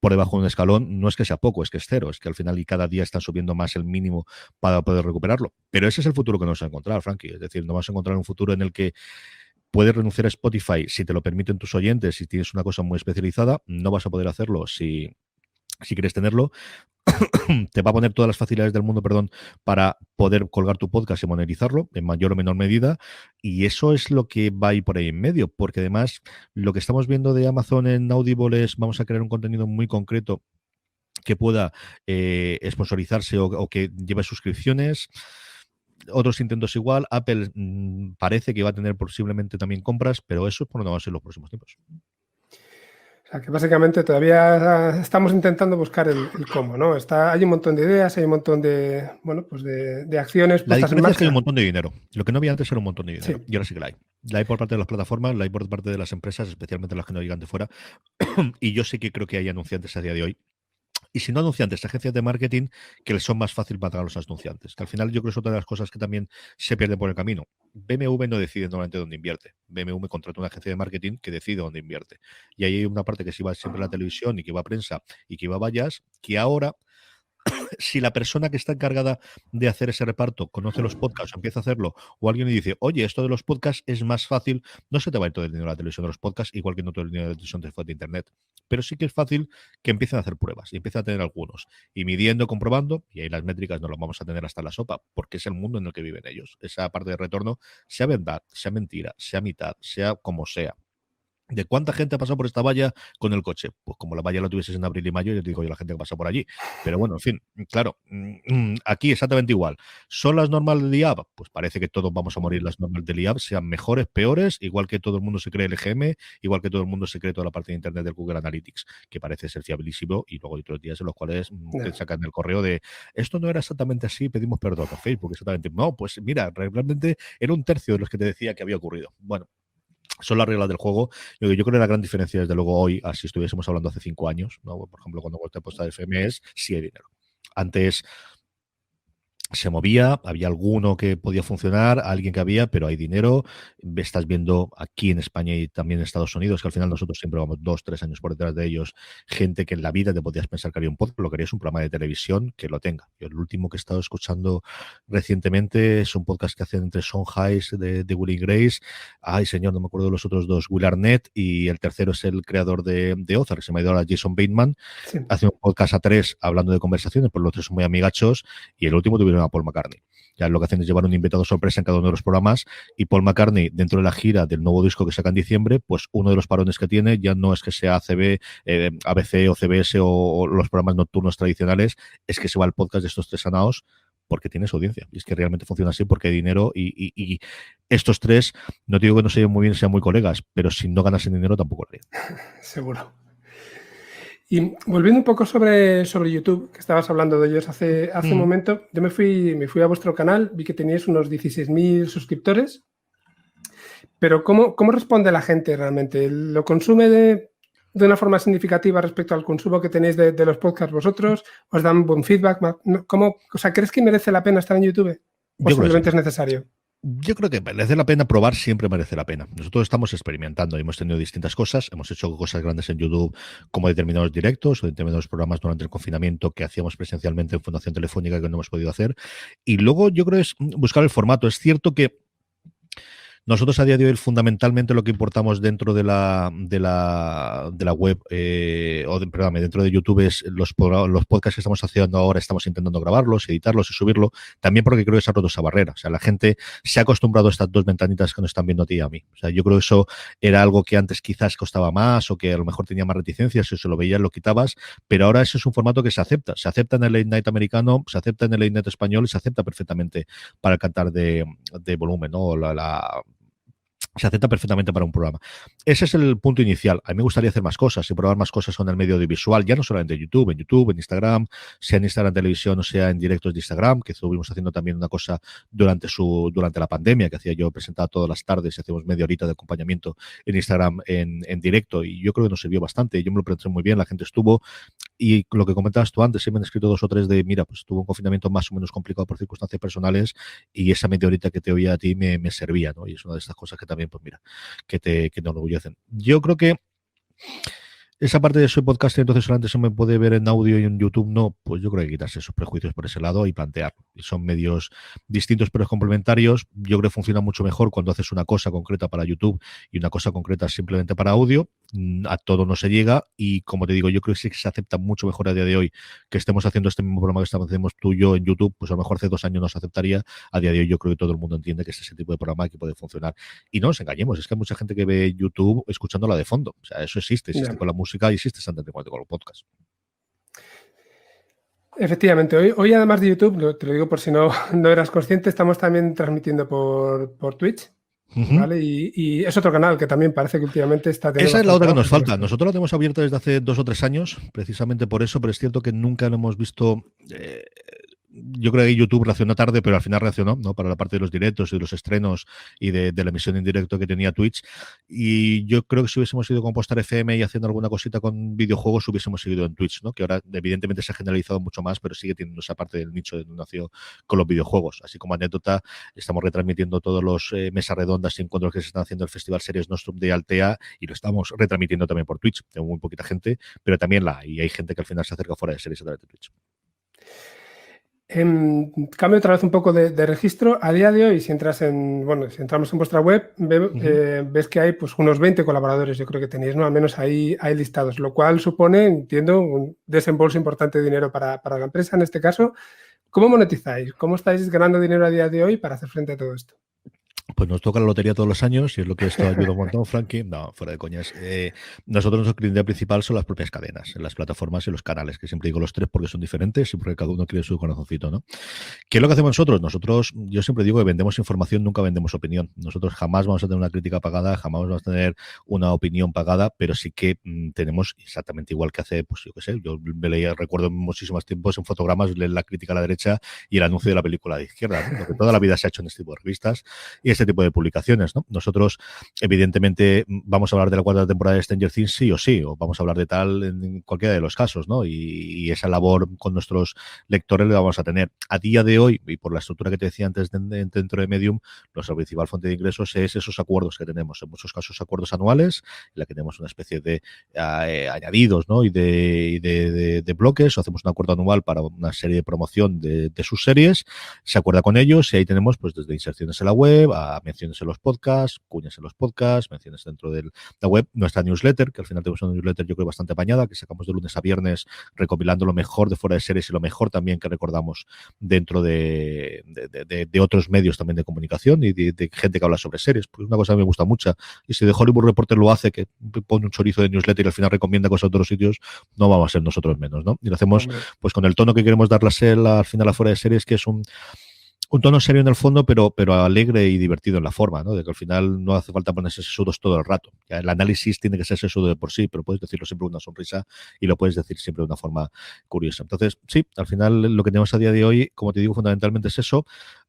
por debajo de un escalón no es que sea poco, es que es cero, es que al final y cada día están subiendo más el mínimo para poder recuperarlo. Pero ese es el futuro que nos vamos a encontrar, Frankie. Es decir, no vamos a encontrar un futuro en el que puedes renunciar a Spotify si te lo permiten tus oyentes, si tienes una cosa muy especializada. No vas a poder hacerlo si quieres tenerlo. Te va a poner todas las facilidades del mundo, perdón, para poder colgar tu podcast y monetizarlo en mayor o menor medida, y eso es lo que va a ir por ahí en medio, porque además lo que estamos viendo de Amazon en Audible es: vamos a crear un contenido muy concreto que pueda sponsorizarse o que lleve suscripciones. Otros intentos igual. Apple parece que va a tener posiblemente también compras, pero eso es por donde vamos a ir los próximos tiempos. O sea, que básicamente todavía estamos intentando buscar el cómo, ¿no? Hay un montón de ideas, hay un montón de, bueno, pues de acciones puestas en diferencia marcha. es que hay un montón de dinero. Lo que no había antes era un montón de dinero. Sí. Y ahora sí que la hay. La hay por parte de las plataformas, la hay por parte de las empresas, especialmente las que no llegan de fuera. Y yo sí que creo que hay anunciantes a día de hoy. Y si no anunciantes, agencias de marketing que les son más fácil pagar a los anunciantes. Que al final yo creo que es otra de las cosas que también se pierden por el camino. BMW no decide normalmente dónde invierte. BMW contrata una agencia de marketing que decide dónde invierte. Y ahí hay una parte que sí va siempre a la televisión y que va a prensa y que va a vallas, que ahora, si la persona que está encargada de hacer ese reparto conoce los podcasts o empieza a hacerlo, o alguien le dice, oye, esto de los podcasts es más fácil, no se te va a ir todo el dinero a la televisión de los podcasts, igual que no todo el dinero de la televisión de internet. Pero sí que es fácil que empiecen a hacer pruebas y empiecen a tener algunos. Y midiendo, comprobando, y ahí las métricas no las vamos a tener hasta la sopa, porque es el mundo en el que viven ellos. Esa parte de retorno, sea verdad, sea mentira, sea mitad, sea como sea. ¿De cuánta gente ha pasado por esta valla con el coche? Pues como la valla la tuvieses en abril y mayo, yo te digo yo la gente que pasa por allí. Pero bueno, en fin, claro, aquí exactamente igual. ¿Son las normales del IAB? Pues parece que todos vamos a morir las normales del IAB, sean mejores, peores, igual que todo el mundo se cree el EGM, igual que todo el mundo se cree toda la parte de Internet del Google Analytics, que parece ser fiabilísimo, y luego hay otros días en los cuales te sacan el correo de esto no era exactamente así, pedimos perdón a Facebook, exactamente. No, pues mira, realmente era un tercio de los que te decía que había ocurrido. Bueno, son las reglas del juego. Yo creo que la gran diferencia, desde luego, hoy, así estuviésemos hablando hace 5 años, ¿no? Por ejemplo, cuando vuelta a apostar de FM, es si hay dinero. Antes se movía, había alguno que podía funcionar, alguien que había, pero hay dinero. Estás viendo aquí en España y también en Estados Unidos, que al final nosotros siempre vamos 2-3 años por detrás de ellos, gente que en la vida te podías pensar que haría un podcast, lo que haría es un programa de televisión que lo tenga. Yo el último que he estado escuchando recientemente es un podcast que hacen entre Sean Hayes de Will y Grace, ay señor, no me acuerdo de los otros dos, Will Arnett, y el tercero es el creador de Ozark, se me ha ido ahora, Jason Bateman. Sí. Hace un podcast a 3 hablando de conversaciones, pues los 3 son muy amigachos, y el último tuvieron a Paul McCartney. Ya lo que hacen es llevar un invitado sorpresa en cada uno de los programas, y Paul McCartney, dentro de la gira del nuevo disco que saca en diciembre, pues uno de los parones que tiene ya no es que sea ACB, ABC o CBS o los programas nocturnos tradicionales, es que se va al podcast de estos 3 sanados porque tiene su audiencia. Y es que realmente funciona así porque hay dinero y estos 3, no digo que no se lleven muy bien, sean muy colegas, pero si no ganas dinero tampoco lo harían. Seguro. Y volviendo un poco sobre YouTube, que estabas hablando de ellos hace un momento, yo me fui a vuestro canal, vi que teníais unos 16.000 suscriptores, pero ¿cómo responde la gente realmente? ¿Lo consume de una forma significativa respecto al consumo que tenéis de los podcasts vosotros? ¿Os dan buen feedback? ¿Crees que merece la pena estar en YouTube? ¿O simplemente es necesario? Yo creo que merece la pena probar, siempre merece la pena. Nosotros estamos experimentando, hemos tenido distintas cosas, hemos hecho cosas grandes en YouTube como determinados directos o determinados programas durante el confinamiento que hacíamos presencialmente en Fundación Telefónica que no hemos podido hacer. Y luego yo creo que es buscar el formato. Es cierto que Nosotros a día de hoy fundamentalmente lo que importamos dentro de la web, perdóname, dentro de YouTube es los podcasts que estamos haciendo ahora, estamos intentando grabarlos, editarlos y subirlo, también porque creo que se ha roto esa barrera. O sea, la gente se ha acostumbrado a estas dos ventanitas que nos están viendo a ti y a mí. O sea, yo creo que eso era algo que antes quizás costaba más o que a lo mejor tenía más reticencias, si se lo veías lo quitabas, pero ahora ese es un formato que se acepta en el late night americano, se acepta en el late night español y se acepta perfectamente para el cantar de volumen, ¿no? Se acepta perfectamente para un programa. Ese es el punto inicial. A mí me gustaría hacer más cosas y probar más cosas con el medio audiovisual, ya no solamente en YouTube, en Instagram, sea en Instagram Televisión o sea en directos de Instagram, que estuvimos haciendo también una cosa durante la pandemia, que hacía yo presentar todas las tardes y hacíamos media horita de acompañamiento en Instagram en directo, y yo creo que nos sirvió bastante. Yo me lo presenté muy bien, la gente estuvo, y lo que comentabas tú antes, me han escrito 2 o 3 de, mira, pues tuvo un confinamiento más o menos complicado por circunstancias personales y esa media horita que te oía a ti me servía, ¿no? Y es una de estas cosas que también, pues mira, que te enorgullecen. Yo creo que esa parte de soy podcaster, entonces solamente se me puede ver en audio y en YouTube, no, pues yo creo que hay que quitarse esos prejuicios por ese lado y plantearlo. Son medios distintos pero complementarios. Yo creo que funciona mucho mejor cuando haces una cosa concreta para YouTube y una cosa concreta simplemente para audio. A todo no se llega y, como te digo, yo creo que sí que se acepta mucho mejor a día de hoy que estemos haciendo este mismo programa que estamos haciendo tú y yo en YouTube, pues a lo mejor hace 2 años no se aceptaría. A día de hoy yo creo que todo el mundo entiende que es ese tipo de programa que puede funcionar. Y no nos engañemos, es que hay mucha gente que ve YouTube escuchándola de fondo. O sea, eso existe con la música y existe exactamente con los podcasts. Efectivamente, hoy además de YouTube, te lo digo por si no eras consciente, estamos también transmitiendo por Twitch. ¿Vale? Y es otro canal que también parece que últimamente está teniendo. Esa es la otra que nos falta. Nosotros la tenemos abierta desde hace 2 o 3 años, precisamente por eso, pero es cierto que nunca lo hemos visto. Yo creo que YouTube reaccionó tarde, pero al final reaccionó, ¿no? Para la parte de los directos y de los estrenos y de la emisión en directo que tenía Twitch. Y yo creo que si hubiésemos ido con Postar FM y haciendo alguna cosita con videojuegos, hubiésemos seguido en Twitch, ¿no? Que ahora evidentemente se ha generalizado mucho más, pero sigue teniendo esa parte del nicho de donde nació con los videojuegos. Así como anécdota, estamos retransmitiendo todos los mesas redondas y encuentros que se están haciendo en el Festival Series Nostrum de Altea, y lo estamos retransmitiendo también por Twitch. Tengo muy poquita gente, pero también y hay gente que al final se acerca fuera de series a través de Twitch. Cambio otra vez un poco de registro. A día de hoy, si entramos en vuestra web, ves que hay pues unos 20 colaboradores, yo creo que tenéis, ¿no? Al menos ahí hay listados, lo cual supone, entiendo, un desembolso importante de dinero para la empresa en este caso. ¿Cómo monetizáis? ¿Cómo estáis ganando dinero a día de hoy para hacer frente a todo esto? Pues nos toca la lotería todos los años y es lo que esto ayuda un montón, Frankie. No, fuera de coñas. Nosotros, nuestro cliente principal son las propias cadenas, las plataformas y los canales, que siempre digo los 3 porque son diferentes y porque cada uno quiere su corazoncito, ¿no? ¿Qué es lo que hacemos nosotros? Nosotros, yo siempre digo que vendemos información, nunca vendemos opinión. Nosotros jamás vamos a tener una crítica pagada, jamás vamos a tener una opinión pagada, pero sí que tenemos exactamente igual que hace, pues yo qué sé, yo recuerdo muchísimos tiempos en Fotogramas leer la crítica a la derecha y el anuncio de la película de izquierda, ¿no? Lo que toda la vida se ha hecho en este tipo de revistas y este tipo de publicaciones, ¿no? Nosotros, evidentemente, vamos a hablar de la 4ª temporada de Stranger Things sí, o vamos a hablar de tal en cualquiera de los casos, ¿no? Y esa labor con nuestros lectores la vamos a tener. A día de hoy, y por la estructura que te decía antes dentro de Medium, nuestra principal fuente de ingresos es esos acuerdos que tenemos, en muchos casos acuerdos anuales, en la que tenemos una especie de añadidos, ¿no? Y de bloques, o hacemos un acuerdo anual para una serie de promoción de sus series, se acuerda con ellos y ahí tenemos pues desde inserciones en la web a menciones en los podcasts, cuñas en los podcasts, menciones dentro de la web, nuestra newsletter, que al final tenemos una newsletter yo creo bastante apañada, que sacamos de lunes a viernes recopilando lo mejor de fuera de series y lo mejor también que recordamos dentro de otros medios también de comunicación y de gente que habla sobre series. Pues una cosa que me gusta mucho, y si The Hollywood Reporter lo hace, que pone un chorizo de newsletter y al final recomienda cosas de otros sitios, no vamos a ser nosotros menos, ¿no? Y lo hacemos pues con el tono que queremos darle al final a fuera de series, que es un tono serio en el fondo, pero alegre y divertido en la forma, ¿no? De que al final no hace falta ponerse sesudos todo el rato. Ya el análisis tiene que ser sesudo de por sí, pero puedes decirlo siempre con una sonrisa y lo puedes decir siempre de una forma curiosa. Entonces, sí, al final lo que tenemos a día de hoy, como te digo, fundamentalmente es eso.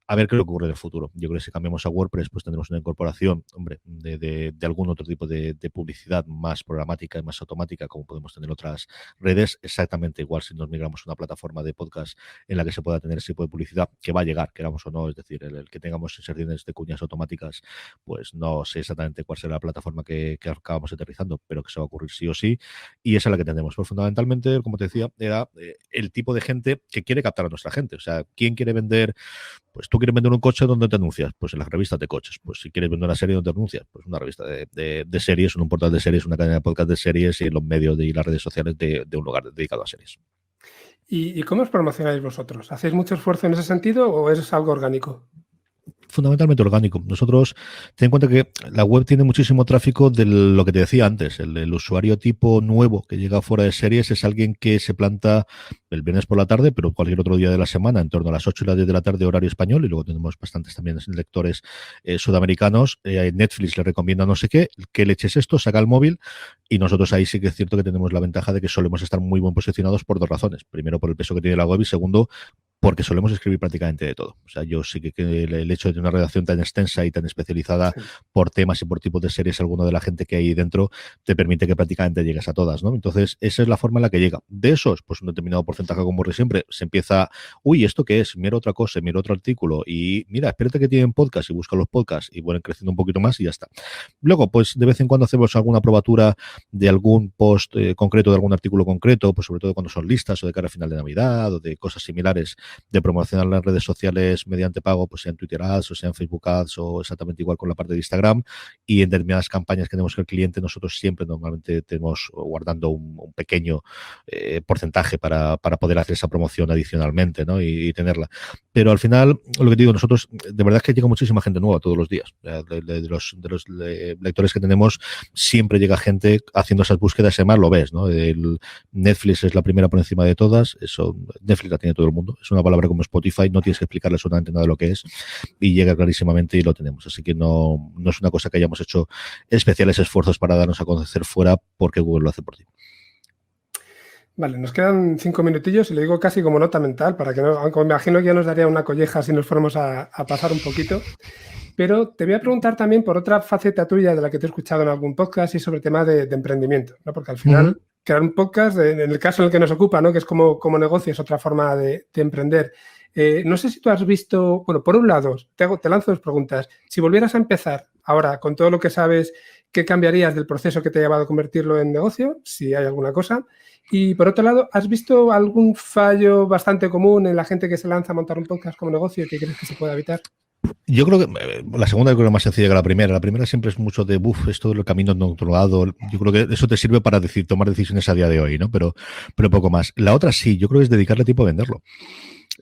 A ver qué ocurre en el futuro. Yo creo que si cambiamos a WordPress, pues tendremos una incorporación, hombre, de algún otro tipo de publicidad más programática y más automática, como podemos tener otras redes, exactamente igual si nos migramos a una plataforma de podcast en la que se pueda tener ese tipo de publicidad, que va a llegar, queramos o no, es decir, el que tengamos inserciones de cuñas automáticas, pues no sé exactamente cuál será la plataforma que acabamos aterrizando, pero que se va a ocurrir sí o sí, y esa es la que tenemos. Pues fundamentalmente, como te decía, era el tipo de gente que quiere captar a nuestra gente. O sea, ¿quién quiere vender? Pues tú tú quieres vender un coche, ¿dónde te anuncias? Pues en las revistas de coches. Pues si quieres vender una serie, ¿dónde te anuncias? Pues una revista de series, en un portal de series, una cadena de podcast de series y en los medios y las redes sociales de un lugar dedicado a series. ¿Y cómo os promocionáis vosotros? ¿Hacéis mucho esfuerzo en ese sentido o es algo orgánico? Fundamentalmente orgánico. Nosotros, ten en cuenta que la web tiene muchísimo tráfico de lo que te decía antes. El usuario tipo nuevo que llega fuera de series es alguien que se planta el viernes por la tarde, pero cualquier otro día de la semana, en torno a las 8 y las 10 de la tarde, horario español, y luego tenemos bastantes también lectores sudamericanos. Netflix le recomienda no sé qué leche es esto, saca el móvil, y nosotros ahí sí que es cierto que tenemos la ventaja de que solemos estar muy bien posicionados por dos razones. Primero, por el peso que tiene la web, y segundo, porque solemos escribir prácticamente de todo. O sea, yo sí que el hecho de tener una redacción tan extensa y tan especializada por temas y por tipos de series, alguna de la gente que hay dentro, te permite que prácticamente llegues a todas, ¿no? Entonces, esa es la forma en la que llega. De esos, pues un determinado porcentaje, como ocurre siempre, se empieza, uy, ¿esto qué es? Mira otra cosa, mira otro artículo, y mira, espérate que tienen podcast, y busca los podcasts, y vuelven creciendo un poquito más, y ya está. Luego, pues de vez en cuando hacemos alguna probatura de algún post concreto, de algún artículo concreto, pues sobre todo cuando son listas, o de cara a final de Navidad, o de cosas similares, de promocionar las redes sociales mediante pago, pues sea en Twitter Ads o sea en Facebook Ads o exactamente igual con la parte de Instagram, y en determinadas campañas que tenemos que el cliente, nosotros siempre normalmente tenemos guardando un pequeño porcentaje para poder hacer esa promoción adicionalmente, ¿no? Y tenerla. Pero al final, lo que digo, nosotros, de verdad es que llega muchísima gente nueva todos los días. De los lectores que tenemos, siempre llega gente haciendo esas búsquedas, además lo ves, ¿no? Netflix es la primera por encima de todas, eso Netflix la tiene todo el mundo, es una palabra como Spotify, no tienes que explicarle absolutamente nada de lo que es, y llega clarísimamente y lo tenemos. Así que no es una cosa que hayamos hecho especiales esfuerzos para darnos a conocer fuera, porque Google lo hace por ti. Vale, nos quedan 5 minutillos y le digo casi como nota mental, para que no, aunque me imagino que ya nos daría una colleja si nos fuéramos a pasar un poquito. Pero te voy a preguntar también por otra faceta tuya de la que te he escuchado en algún podcast y sobre el tema de emprendimiento, ¿no? Porque al final, crear un podcast, en el caso en el que nos ocupa, ¿no? Que es como negocio, es otra forma de emprender. No sé si tú has visto, bueno, por un lado, te lanzo dos preguntas. Si volvieras a empezar ahora con todo lo que sabes, ¿qué cambiarías del proceso que te ha llevado a convertirlo en negocio? Si hay alguna cosa. Y por otro lado, ¿has visto algún fallo bastante común en la gente que se lanza a montar un podcast como negocio y que crees que se pueda evitar? Yo creo que la segunda creo que es más sencilla que la primera. La primera siempre es mucho de, esto de los caminos no controlados. Yo creo que eso te sirve para tomar decisiones a día de hoy, ¿no? Pero poco más. La otra sí, yo creo que es dedicarle tiempo a venderlo.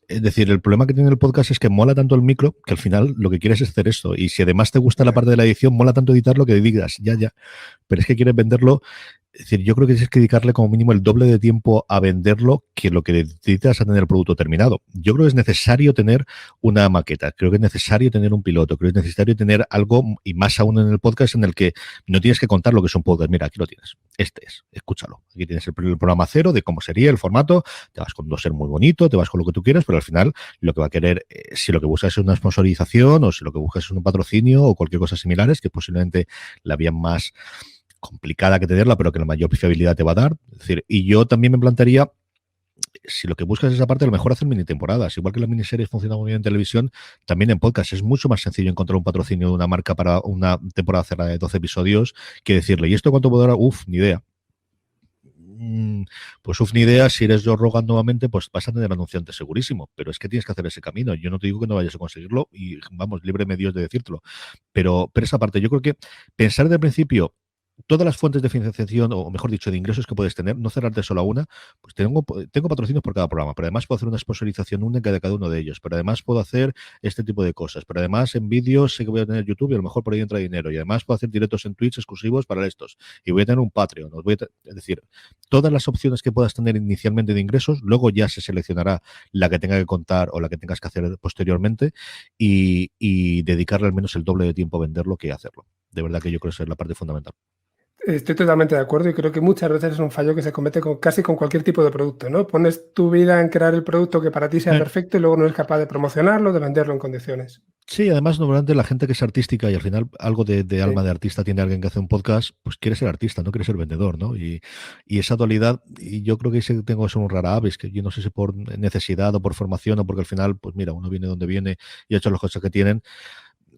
Es decir, el problema que tiene el podcast es que mola tanto el micro que al final lo que quieres es hacer esto. Y si además te gusta la parte de la edición, mola tanto editarlo que digas, ya. Pero es que quieres venderlo. Es decir, yo creo que tienes que dedicarle como mínimo el doble de tiempo a venderlo que lo que necesitas a tener el producto terminado. Yo creo que es necesario tener una maqueta, creo que es necesario tener un piloto, creo que es necesario tener algo, y más aún en el podcast, en el que no tienes que contar lo que es un podcast. Mira, aquí lo tienes. Este es, escúchalo. Aquí tienes el programa cero de cómo sería el formato, te vas con un dossier muy bonito, te vas con lo que tú quieras, pero al final lo que va a querer, si lo que buscas es una sponsorización o si lo que buscas es un patrocinio o cualquier cosa similares, que posiblemente la vía más complicada que tenerla, pero que la mayor fiabilidad te va a dar. Es decir, y yo también me plantearía, si lo que buscas es esa parte, a lo mejor hacer mini temporadas. Igual que las miniseries funcionan muy bien en televisión, también en podcast es mucho más sencillo encontrar un patrocinio de una marca para una temporada cerrada de 12 episodios que decirle, ¿y esto cuánto puedo dar? Ni idea. Pues ni idea, si eres Joe Rogan nuevamente, pues vas a tener anunciante segurísimo, pero es que tienes que hacer ese camino. Yo no te digo que no vayas a conseguirlo y vamos, líbreme Dios de decírtelo, pero esa parte, yo creo que pensar desde el principio todas las fuentes de financiación, o mejor dicho, de ingresos que puedes tener, no cerrarte solo a una, pues tengo patrocinios por cada programa, pero además puedo hacer una sponsorización única de cada uno de ellos, pero además puedo hacer este tipo de cosas, pero además en vídeos sé que voy a tener YouTube y a lo mejor por ahí entra dinero, y además puedo hacer directos en Twitch exclusivos para estos, y voy a tener un Patreon, es decir, todas las opciones que puedas tener inicialmente de ingresos, luego ya se seleccionará la que tenga que contar o la que tengas que hacer posteriormente, y dedicarle al menos el doble de tiempo a venderlo que a hacerlo. De verdad que yo creo que esa es la parte fundamental. Estoy totalmente de acuerdo y creo que muchas veces es un fallo que se comete casi con cualquier tipo de producto, ¿no? Pones tu vida en crear el producto que para ti sea perfecto y luego no eres capaz de promocionarlo, de venderlo en condiciones. Sí, además, normalmente la gente que es artística y al final algo de alma de artista tiene alguien que hace un podcast, pues quiere ser artista, no quiere ser vendedor, ¿no? Y esa dualidad, y yo creo que tengo eso un rara avis, que yo no sé si por necesidad o por formación o porque al final, pues mira, uno viene donde viene y ha hecho las cosas que tienen.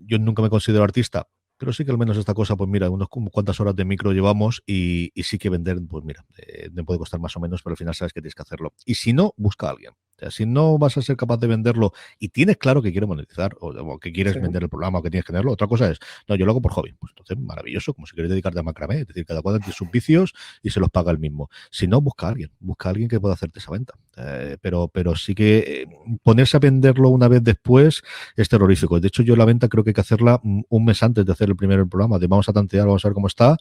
Yo nunca me considero artista, pero sí que al menos esta cosa, pues mira, unos cuantas horas de micro llevamos y sí que vender, pues mira, me puede costar más o menos, pero al final sabes que tienes que hacerlo. Y si no, busca a alguien. O sea, si no vas a ser capaz de venderlo y tienes claro que quieres monetizar o que quieres vender el programa o que tienes que tenerlo, otra cosa es, no, yo lo hago por hobby. Pues entonces, maravilloso, como si quieres dedicarte a macramé. Es decir, cada cual tiene sus vicios y se los paga el mismo. Si no, busca a alguien que pueda hacerte esa venta. Pero sí que ponerse a venderlo una vez después es terrorífico. De hecho, yo la venta creo que hay que hacerla un mes antes de hacer el primer programa, de vamos a tantear, vamos a ver cómo está.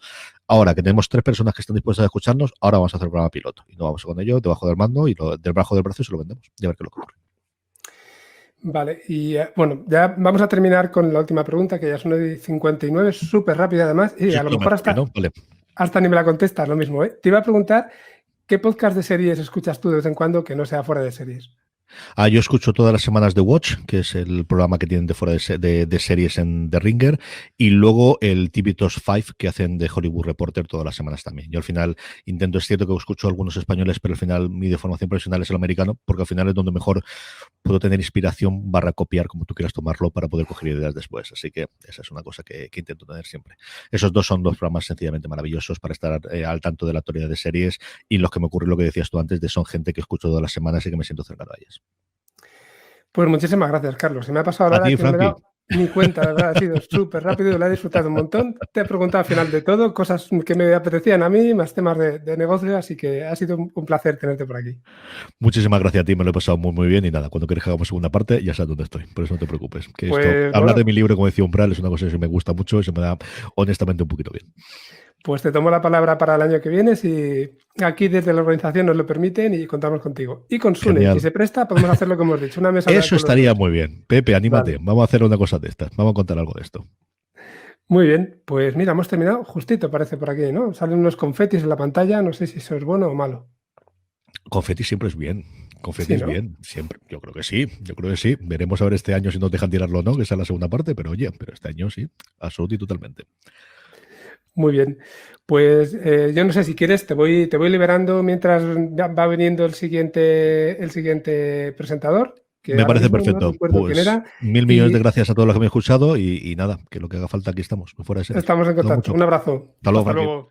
Ahora que tenemos 3 personas que están dispuestas a escucharnos, ahora vamos a hacer el programa piloto. Y no vamos con ello debajo del mando y debajo del brazo y se lo vendemos. Y a ver qué es lo que ocurre. Vale, y bueno, ya vamos a terminar con la última pregunta, que ya son 1:59, súper rápida además, y a lo mejor hasta ni me la contestas, lo mismo. Te iba a preguntar, ¿qué podcast de series escuchas tú de vez en cuando que no sea fuera de series? Yo escucho todas las semanas The Watch, que es el programa que tienen de fuera de series en The Ringer, y luego el TV Top 5 que hacen de Hollywood Reporter todas las semanas también. Yo al final intento, es cierto que escucho algunos españoles, pero al final mi de formación profesional es el americano, porque al final es donde mejor puedo tener inspiración / copiar, como tú quieras tomarlo, para poder coger ideas después. Así que esa es una cosa que intento tener siempre. Esos dos son dos programas sencillamente maravillosos para estar al tanto de la actualidad de series, y los que me ocurre lo que decías tú antes, de son gente que escucho todas las semanas y que me siento cercano a ellas. Pues muchísimas gracias, Carlos. Se me ha pasado la hora que no me he dado ni cuenta, de verdad, ha sido súper rápido, lo he disfrutado un montón. Te he preguntado al final de todo, cosas que me apetecían a mí, más temas de negocio, así que ha sido un placer tenerte por aquí. Muchísimas gracias a ti, me lo he pasado muy, muy bien, y nada, cuando quieras que hagamos segunda parte, ya sabes dónde estoy, por eso no te preocupes. Que pues, hablar de mi libro, como decía Umbral, es una cosa que me gusta mucho y se me da honestamente un poquito bien. Pues te tomo la palabra para el año que viene, si aquí desde la organización nos lo permiten y contamos contigo. Y con Sune, si se presta, podemos hacer lo que hemos dicho, una mesa. Eso estaría muy bien. Pepe, anímate, vale. Vamos a hacer una cosa de estas, vamos a contar algo de esto. Muy bien, pues mira, hemos terminado justito, parece por aquí, ¿no? Salen unos confetis en la pantalla, no sé si eso es bueno o malo. Confeti siempre es bien. Confeti es bien, siempre. Yo creo que sí. Veremos a ver este año si nos dejan tirarlo o no, que sea la segunda parte, pero oye, este año sí, absolutamente y totalmente. Muy bien, pues yo no sé si quieres, te voy liberando mientras va viniendo el siguiente presentador. Que me parece perfecto. No pues 1000 millones de gracias a todos los que me han escuchado y nada, que lo que haga falta aquí estamos. Estamos en contacto. Un abrazo. Hasta luego.